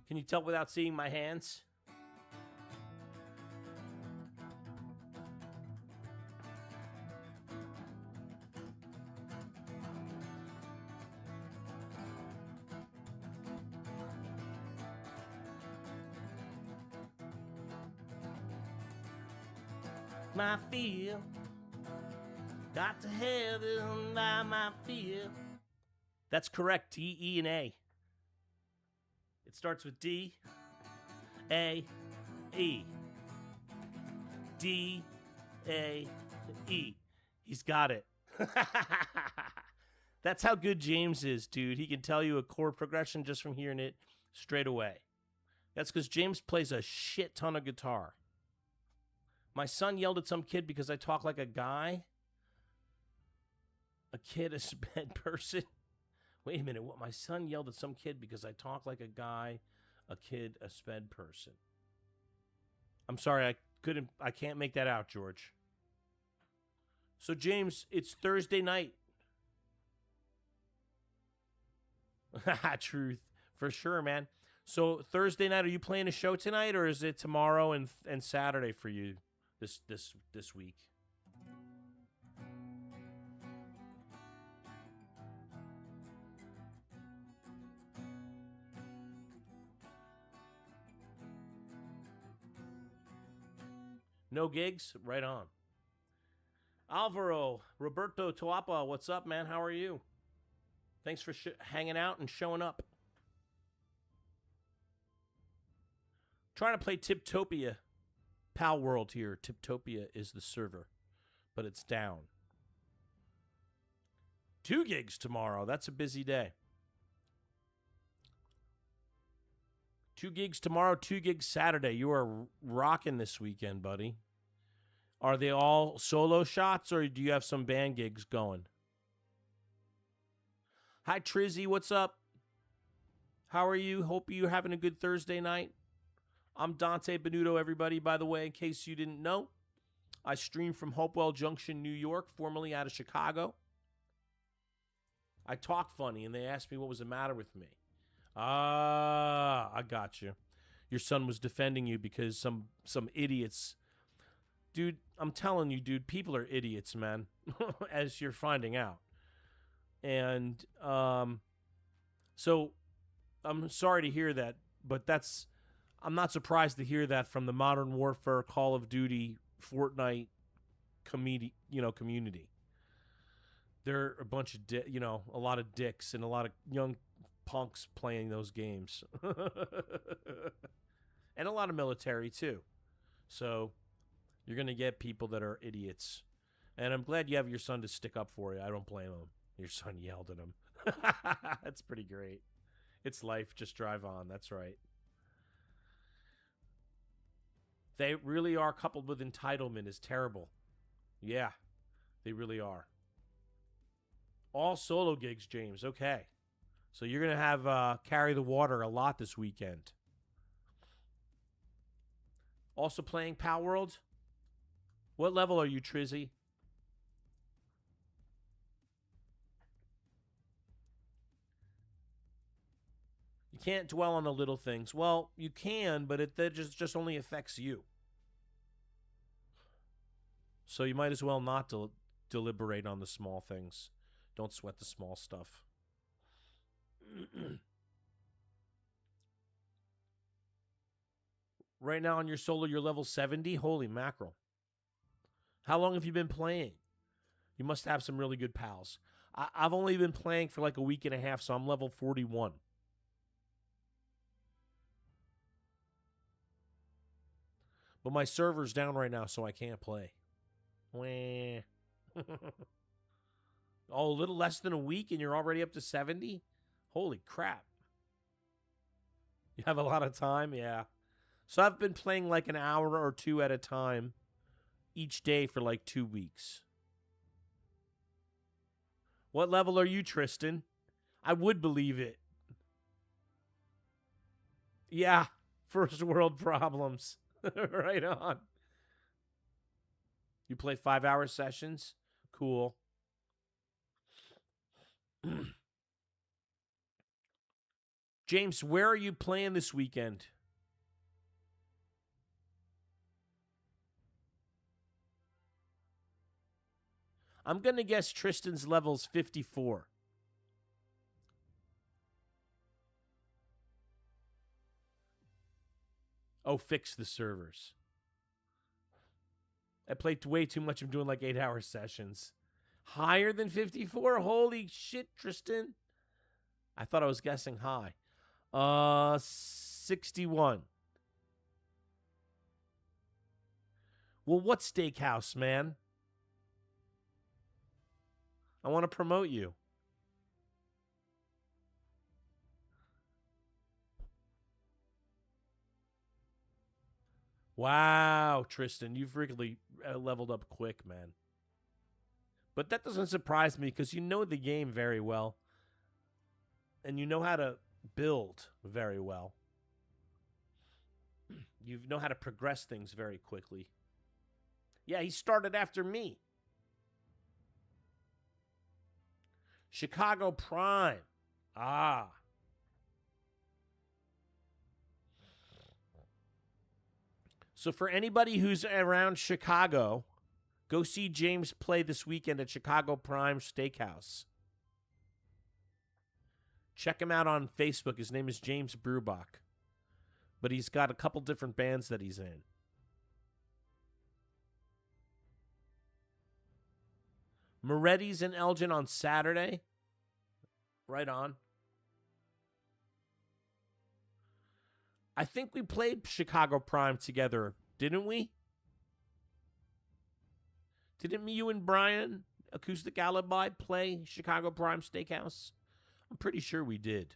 Can you tell without seeing my hands? My feel got to have it by my feel. That's correct. D, E, and A. It starts with D, A, E. D, A, E. He's got it. That's how good James is, dude. He can tell you a chord progression just from hearing it straight away. That's because James plays a shit ton of guitar. My son yelled at some kid because I talk like a guy. A kid, a sped person. Wait a minute. What? My son yelled at some kid because I talk like a guy, a kid, a sped person. I'm sorry. I can't make that out, George. So, James, it's Thursday night. Truth. For sure, man. So, Thursday night, are you playing a show tonight, or is it tomorrow and Saturday for you? This week. No gigs? Right on. Alvaro, Roberto Tuapa, what's up, man? How are you? Thanks for hanging out and showing up. Trying to play Tiptopia. Palworld here. Tiptopia is the server, but it's down. 2 gigs tomorrow. That's a busy day. 2 gigs tomorrow, 2 gigs Saturday. You are rocking this weekend, buddy. Are they all solo shots, or do you have some band gigs going? Hi, Trizzy. What's up? How are you? Hope you're having a good Thursday night. I'm Dante Benuto, everybody, by the way, in case you didn't know. I stream from Hopewell Junction, New York, formerly out of Chicago. I talk funny, and they asked me what was the matter with me. Ah, I got you. Your son was defending you because some idiots. Dude, I'm telling you, dude, people are idiots, man, as you're finding out. And so I'm sorry to hear that, but I'm not surprised to hear that from the Modern Warfare, Call of Duty, Fortnite community. They're a bunch of a lot of dicks and a lot of young punks playing those games. And a lot of military too. So you're going to get people that are idiots. And I'm glad you have your son to stick up for you. I don't blame him. Your son yelled at him. That's pretty great. It's life. Just drive on. That's right. They really are, coupled with entitlement, is terrible. Yeah, they really are. All solo gigs, James. Okay. So you're going to have Carry the Water a lot this weekend. Also playing Palworld? What level are you, Trizzy? You can't dwell on the little things. Well, you can, but that just only affects you. So you might as well not deliberate on the small things. Don't sweat the small stuff. Right now on your solo, you're level 70? Holy mackerel. How long have you been playing? You must have some really good pals. I've only been playing for like a week and a half, so I'm level 41. But my server's down right now, so I can't play. Wah. Oh, a little less than a week and you're already up to 70? Holy crap. You have a lot of time? Yeah. So I've been playing like an hour or two at a time each day for like 2 weeks. What level are you, Tristan? I would believe it. Yeah, first world problems. Right on. You play 5-hour sessions? Cool. James, where are you playing this weekend? I'm going to guess Tristan's level's 54. Oh, fix the servers. I played way too much. I'm doing like 8-hour sessions. Higher than 54? Holy shit, Tristan. I thought I was guessing high. 61. Well, what steakhouse, man? I want to promote you. Wow, Tristan, you've really leveled up quick, man. But that doesn't surprise me because you know the game very well. And you know how to build very well. You know how to progress things very quickly. Yeah, he started after me. Chicago Prime. Ah. So for anybody who's around Chicago, go see James play this weekend at Chicago Prime Steakhouse. Check him out on Facebook. His name is James Brubach. But he's got a couple different bands that he's in. Moretti's and Elgin on Saturday. Right on. I think we played Chicago Prime together, didn't we? Didn't you and Brian, Acoustic Alibi, play Chicago Prime Steakhouse? I'm pretty sure we did.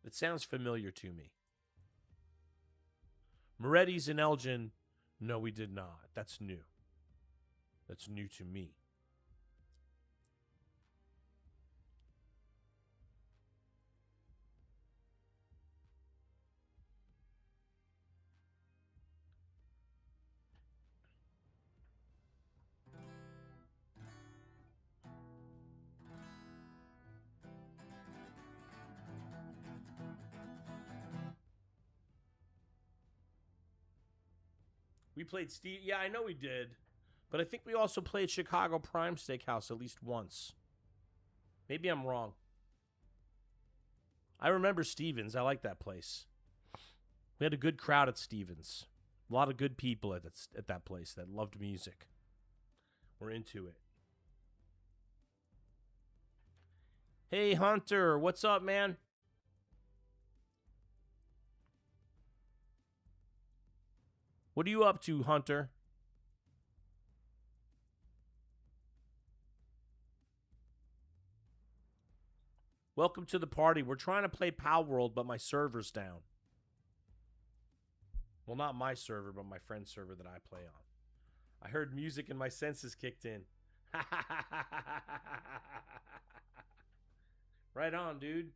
It sounds familiar to me. Moretti's and Elgin, no, we did not. That's new. That's new to me. We played Steve. Yeah, I know we did. But I think we also played Chicago Prime Steakhouse at least once. Maybe I'm wrong. I remember Stevens. I like that place. We had a good crowd at Stevens. A lot of good people at that place that loved music. We're into it. Hey, Hunter. What's up, man? What are you up to, Hunter? Welcome to the party. We're trying to play Palworld, but my server's down. Well, not my server, but my friend's server that I play on. I heard music and my senses kicked in. Right on, dude.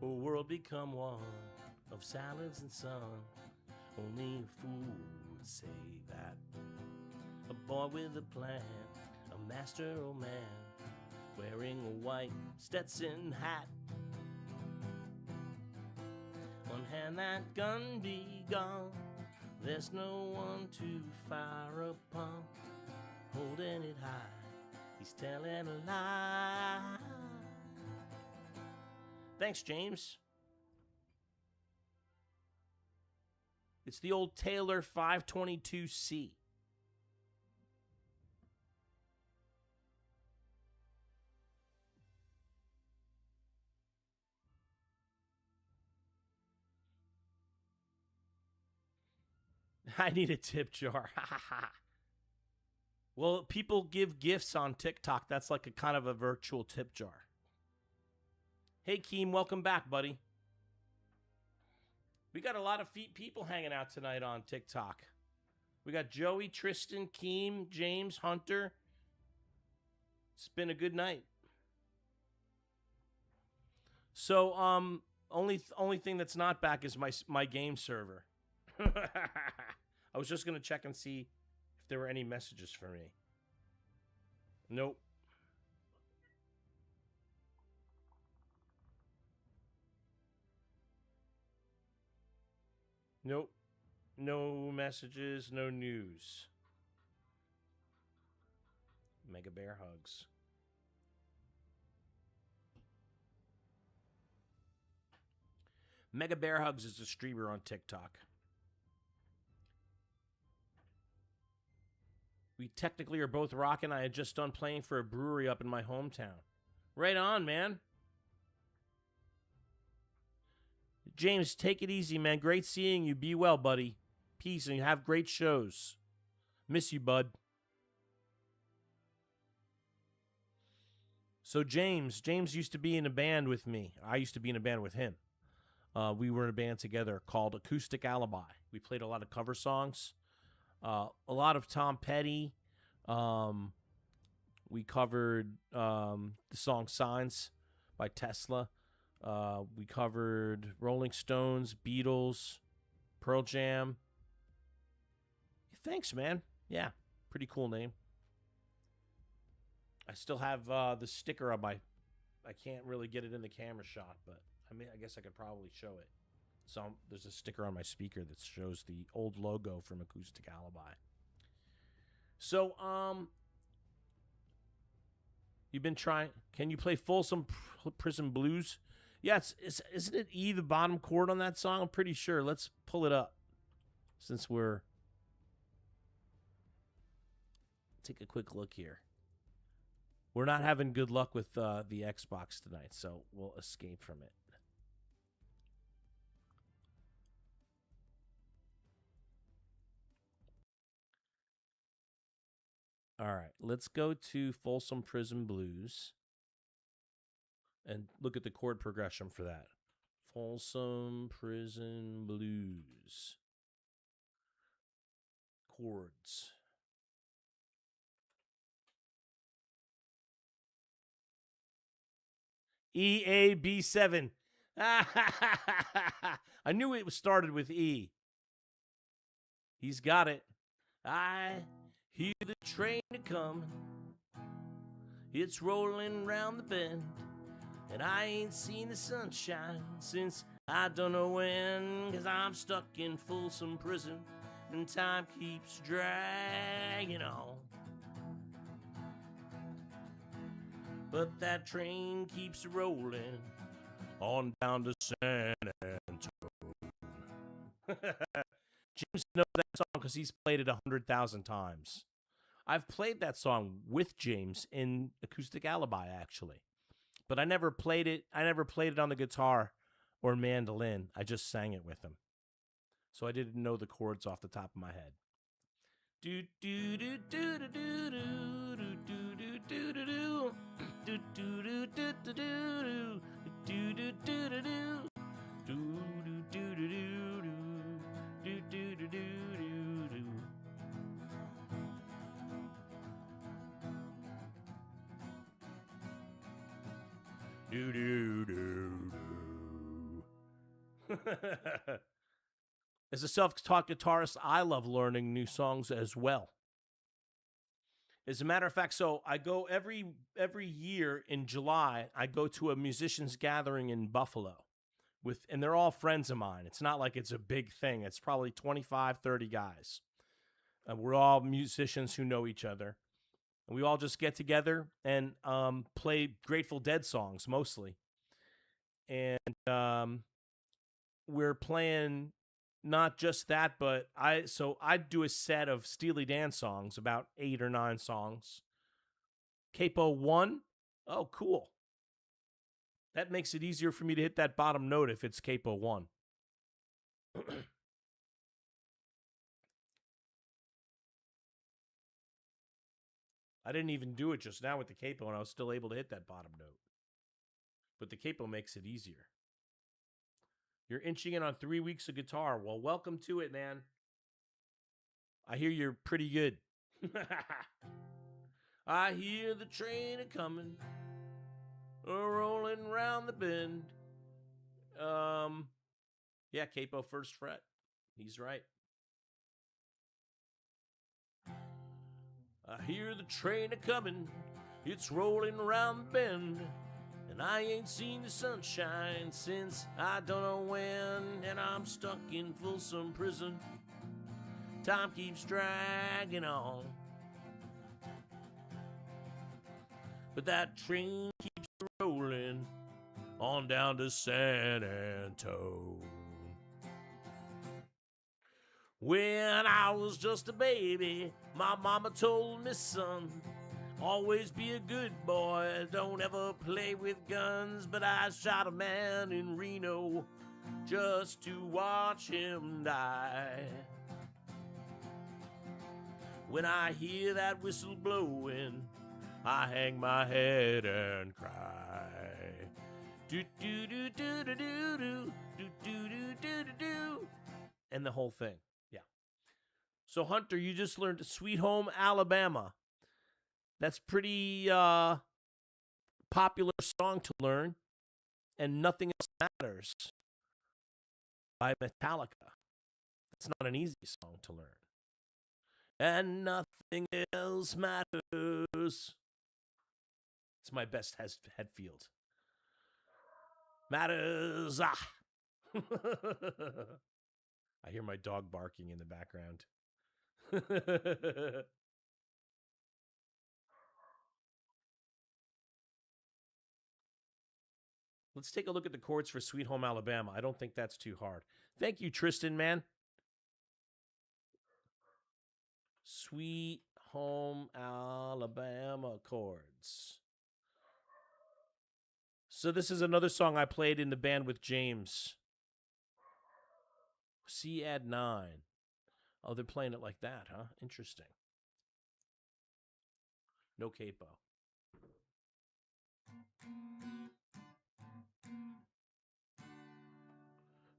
A world become one of silence and sun. Only a fool would say that. A boy with a plan, a master old man, wearing a white Stetson hat. One hand that gun be gone, there's no one to fire upon. Holding it high, he's telling a lie. Thanks, James. It's the old Taylor 522C. I need a tip jar. Well, people give gifts on TikTok. That's like a kind of a virtual tip jar. Hey, Keem, welcome back, buddy. We got a lot of people hanging out tonight on TikTok. We got Joey, Tristan, Keem, James, Hunter. It's been a good night. So, only thing that's not back is my game server. I was just gonna check and see if there were any messages for me. Nope. Nope. No messages, no news. Mega Bear hugs. Mega Bear Hugs is a streamer on TikTok. We technically are both rocking. I had just done playing for a brewery up in my hometown. Right on, man. James, take it easy, man. Great seeing you. Be well, buddy. Peace, and have great shows. Miss you, bud. So James used to be in a band with me. I used to be in a band with him. We were in a band together called Acoustic Alibi. We played a lot of cover songs. A lot of Tom Petty. We covered the song Signs by Tesla. We covered Rolling Stones, Beatles, Pearl Jam. Thanks, man. Yeah, pretty cool name. I still have the sticker on I can't really get it in the camera shot, but I guess I could probably show it. So there's a sticker on my speaker that shows the old logo from Acoustic Alibi. So, you've been trying. Can you play Folsom Prison Blues? Yeah, isn't it E, the bottom chord on that song? I'm pretty sure. Let's pull it up. Since we're... Take a quick look here. We're not having good luck with the Xbox tonight, so we'll escape from it. All right, let's go to Folsom Prison Blues and look at the chord progression for that. Folsom Prison Blues. Chords. EAB7. I knew it was started with E. He's got it. I hear the train coming. It's rolling round the bend. And I ain't seen the sunshine since I don't know when. 'Cause I'm stuck in Folsom Prison and time keeps dragging on. But that train keeps rolling on down to San Antonio. James knows that song because he's played it 100,000 times. I've played that song with James in Acoustic Alibi, actually. But I never played it. I never played it on the guitar or mandolin. I just sang it with him. So I didn't know the chords off the top of my head. Do do do do do do do do do do do do. Do do do do do do do do do do do do do do do do do do do. Do do do do. As a self-taught guitarist, I love learning new songs as well. As a matter of fact, so I go every year in July. I go to a musicians gathering in Buffalo, and they're all friends of mine. It's not like it's a big thing. It's probably 25, 30 guys. We're all musicians who know each other, and we all just get together and play Grateful Dead songs mostly. And we're playing not just that, but I do a set of Steely Dan songs, about 8 or 9 songs. Capo 1, oh cool. That makes it easier for me to hit that bottom note if it's Capo 1. I didn't even do it just now with the capo, and I was still able to hit that bottom note. But the capo makes it easier. You're inching in on 3 weeks of guitar. Well, welcome to it, man. I hear you're pretty good. I hear the train a-coming, rolling round the bend. Yeah, capo first fret. He's right. I hear the train a-coming, it's rolling around the bend, and I ain't seen the sunshine since I don't know when, and I'm stuck in Folsom Prison. Time keeps dragging on, but that train keeps rolling on down to San Antone. When I was just a baby, my mama told me, son, always be a good boy, don't ever play with guns. But I shot a man in Reno just to watch him die. When I hear that whistle blowing, I hang my head and cry. Do do do do do do do do do do do do, and the whole thing. So, Hunter, you just learned Sweet Home Alabama. That's pretty popular song to learn. And Nothing Else Matters by Metallica. It's not an easy song to learn. And nothing else matters. It's my best Hetfield. Matters. Ah. I hear my dog barking in the background. Let's take a look at the chords for Sweet Home Alabama. I don't think that's too hard. Thank you, Tristan, man. Sweet Home Alabama chords. So this is another song I played in the band with James. C add 9. Oh, they're playing it like that, huh? Interesting. No capo.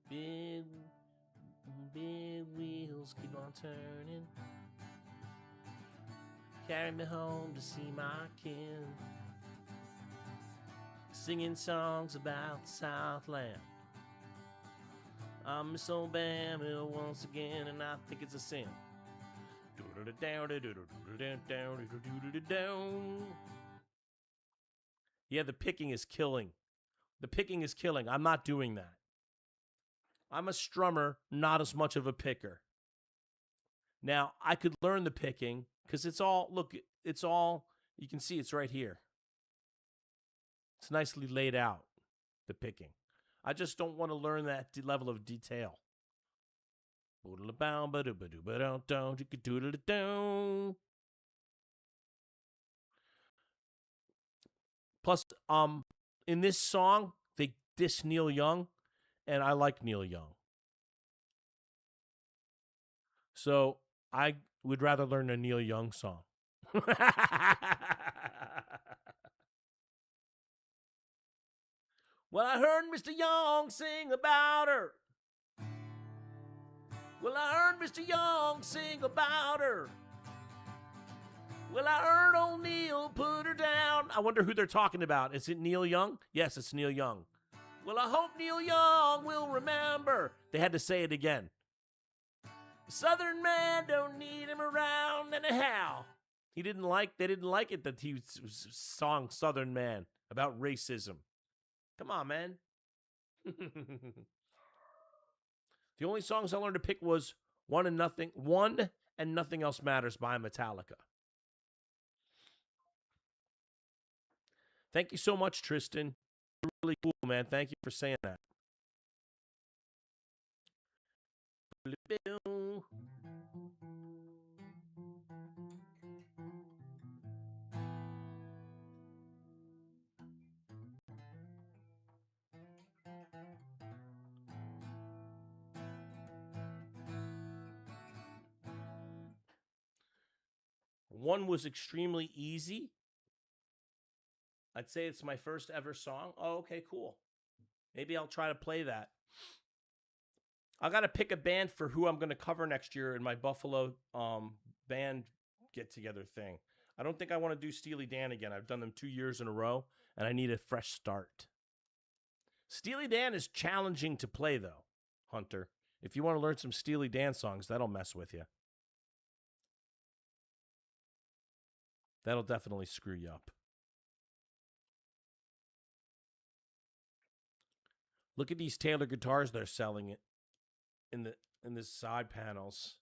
Big wheels keep on turning. Carry me home to see my kin. Singing songs about the Southland. I miss Alabama once again, and I think it's a sin. Yeah, the picking is killing. The picking is killing. I'm not doing that. I'm a strummer, not as much of a picker. Now, I could learn the picking, because it's all, look, it's all, you can see it's right here. It's nicely laid out, the picking. I just don't want to learn that level of detail. Plus, in this song, they diss Neil Young, and I like Neil Young. So I would rather learn a Neil Young song. Well, I heard Mr. Young sing about her. Well, I heard Mr. Young sing about her. Well, I heard old Neil put her down. I wonder who they're talking about. Is it Neil Young? Yes, it's Neil Young. Well, I hope Neil Young will remember. They had to say it again. The Southern man don't need him around anyhow. They didn't like it that he was song Southern Man about racism. Come on, man. The only songs I learned to pick was One and Nothing Else Matters by Metallica. Thank you so much, Tristan. You're really cool, man. Thank you for saying that. One was extremely easy. I'd say it's my first ever song. Oh, okay, cool. Maybe I'll try to play that. I got to pick a band for who I'm going to cover next year in my Buffalo band get-together thing. I don't think I want to do Steely Dan again. I've done them 2 years in a row, and I need a fresh start. Steely Dan is challenging to play, though, Hunter. If you want to learn some Steely Dan songs, that'll mess with you. That'll definitely screw you up. Look at these Taylor guitars they're selling in the side panels.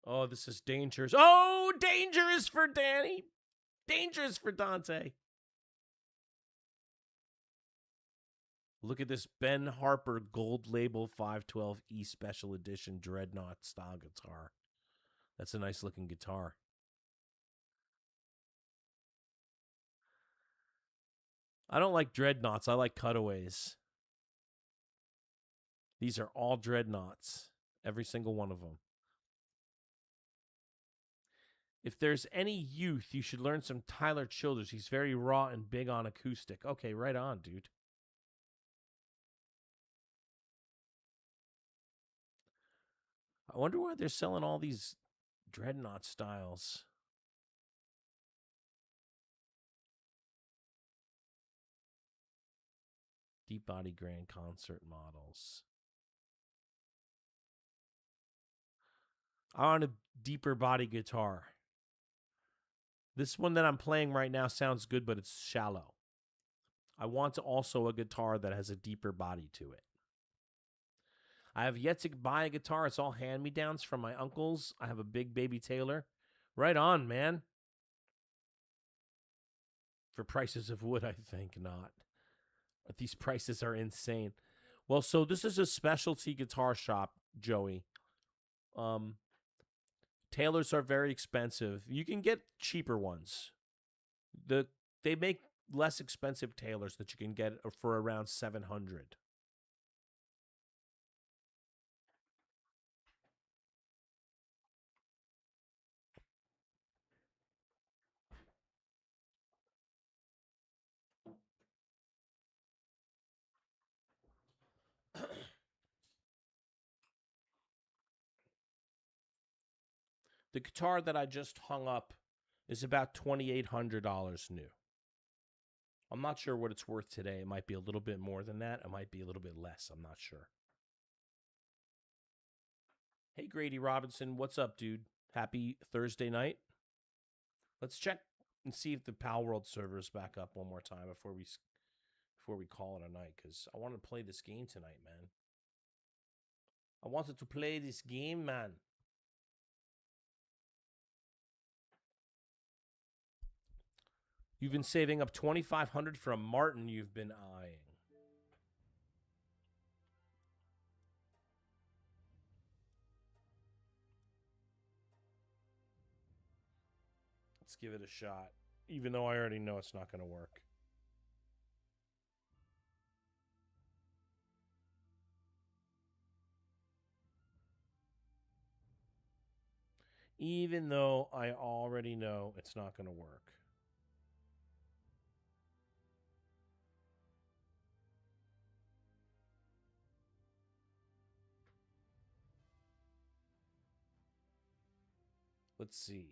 Oh, this is dangerous. Oh, dangerous for Danny. Dangerous for Dante. Look at this Ben Harper Gold Label 512E Special Edition Dreadnought style guitar. That's a nice looking guitar. I don't like dreadnoughts. I like cutaways. These are all dreadnoughts. Every single one of them. If there's any youth, you should learn some Tyler Childers. He's very raw and big on acoustic. Okay, right on, dude. I wonder why they're selling all these dreadnought styles. Deep body grand concert models. I want a deeper body guitar. This one that I'm playing right now sounds good, but it's shallow. I want also a guitar that has a deeper body to it. I have yet to buy a guitar. It's all hand-me-downs from my uncles. I have a big baby Taylor. Right on, man. For prices of wood, I think not. But these prices are insane. Well, so this is a specialty guitar shop, Joey. Taylors are very expensive. You can get cheaper ones. They make less expensive Taylors that you can get for around $700. The guitar that I just hung up is about $2,800 new. I'm not sure what it's worth today. It might be a little bit more than that. It might be a little bit less. I'm not sure. Hey, Grady Robinson. What's up, dude? Happy Thursday night. Let's check and see if the Palworld server is back up one more time before we call it a night, because I want to play this game tonight, man. I wanted to play this game, man. You've been saving up $2,500 for a Martin you've been eyeing. Let's give it a shot, even though I already know it's not going to work. Even though I already know it's not going to work. Let's see.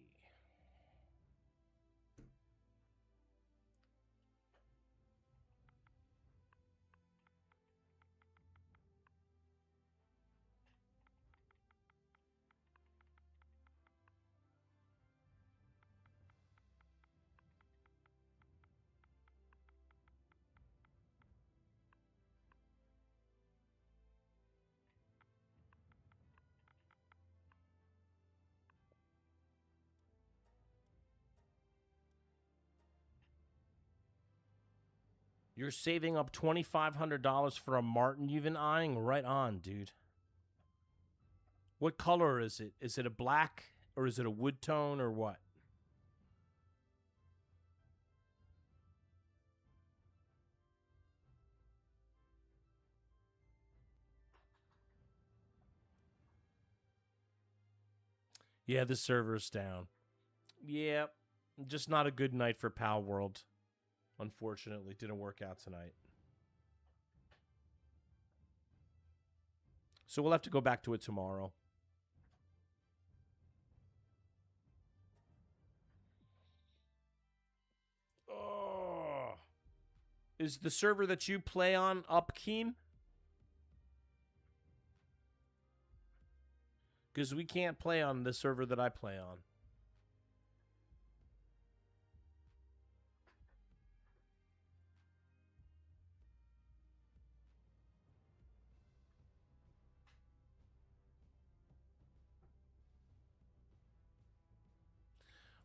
You're saving up $2,500 for a Martin you've been eyeing? Right on, dude. What color is it? Is it a black or is it a wood tone or what? Yeah, the server's down. Yep. Just not a good night for Palworld. Unfortunately, didn't work out tonight. So we'll have to go back to it tomorrow. Oh. Is the server that you play on up, Keem? Because we can't play on the server that I play on.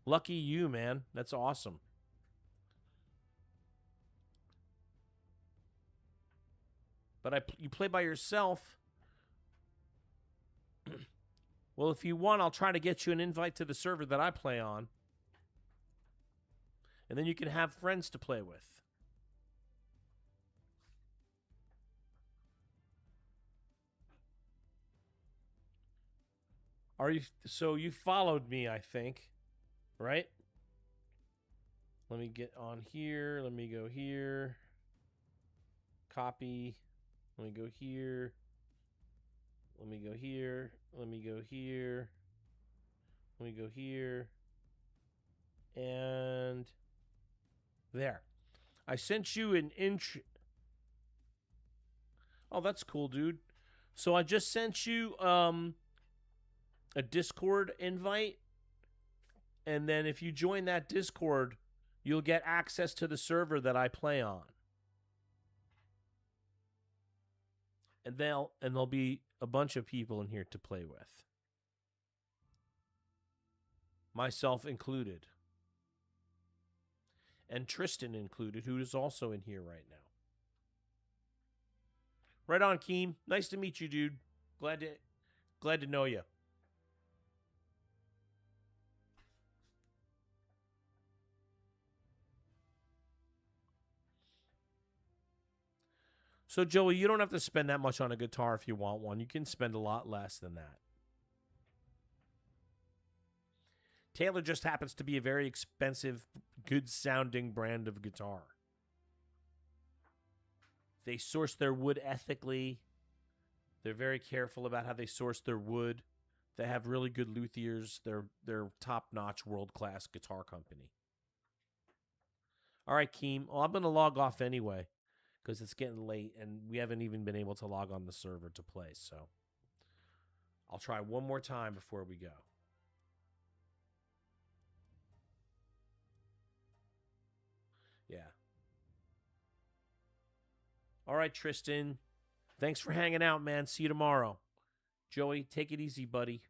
Lucky you, man. That's awesome. But you play by yourself. Well, if you want, I'll try to get you an invite to the server that I play on. And then you can have friends to play with. Are you so you followed me, I think, right? Let me get on here. Let me go here. Copy. Let me go here. Let me go here. Let me go here. Let me go here. And there. I sent you an Oh, that's cool, dude. So I just sent you a Discord invite. And then if you join that Discord, you'll get access to the server that I play on. And there'll be a bunch of people in here to play with. Myself included. And Tristan included, who is also in here right now. Right on, Keem. Nice to meet you, dude. Glad to know you. So, Joey, you don't have to spend that much on a guitar if you want one. You can spend a lot less than that. Taylor just happens to be a very expensive, good-sounding brand of guitar. They source their wood ethically. They're very careful about how they source their wood. They have really good luthiers. They're top-notch, world-class guitar company. All right, Keem. Well, I'm going to log off anyway because it's getting late, and we haven't even been able to log on the server to play. So I'll try one more time before we go. Yeah. All right, Tristan. Thanks for hanging out, man. See you tomorrow. Joey, take it easy, buddy.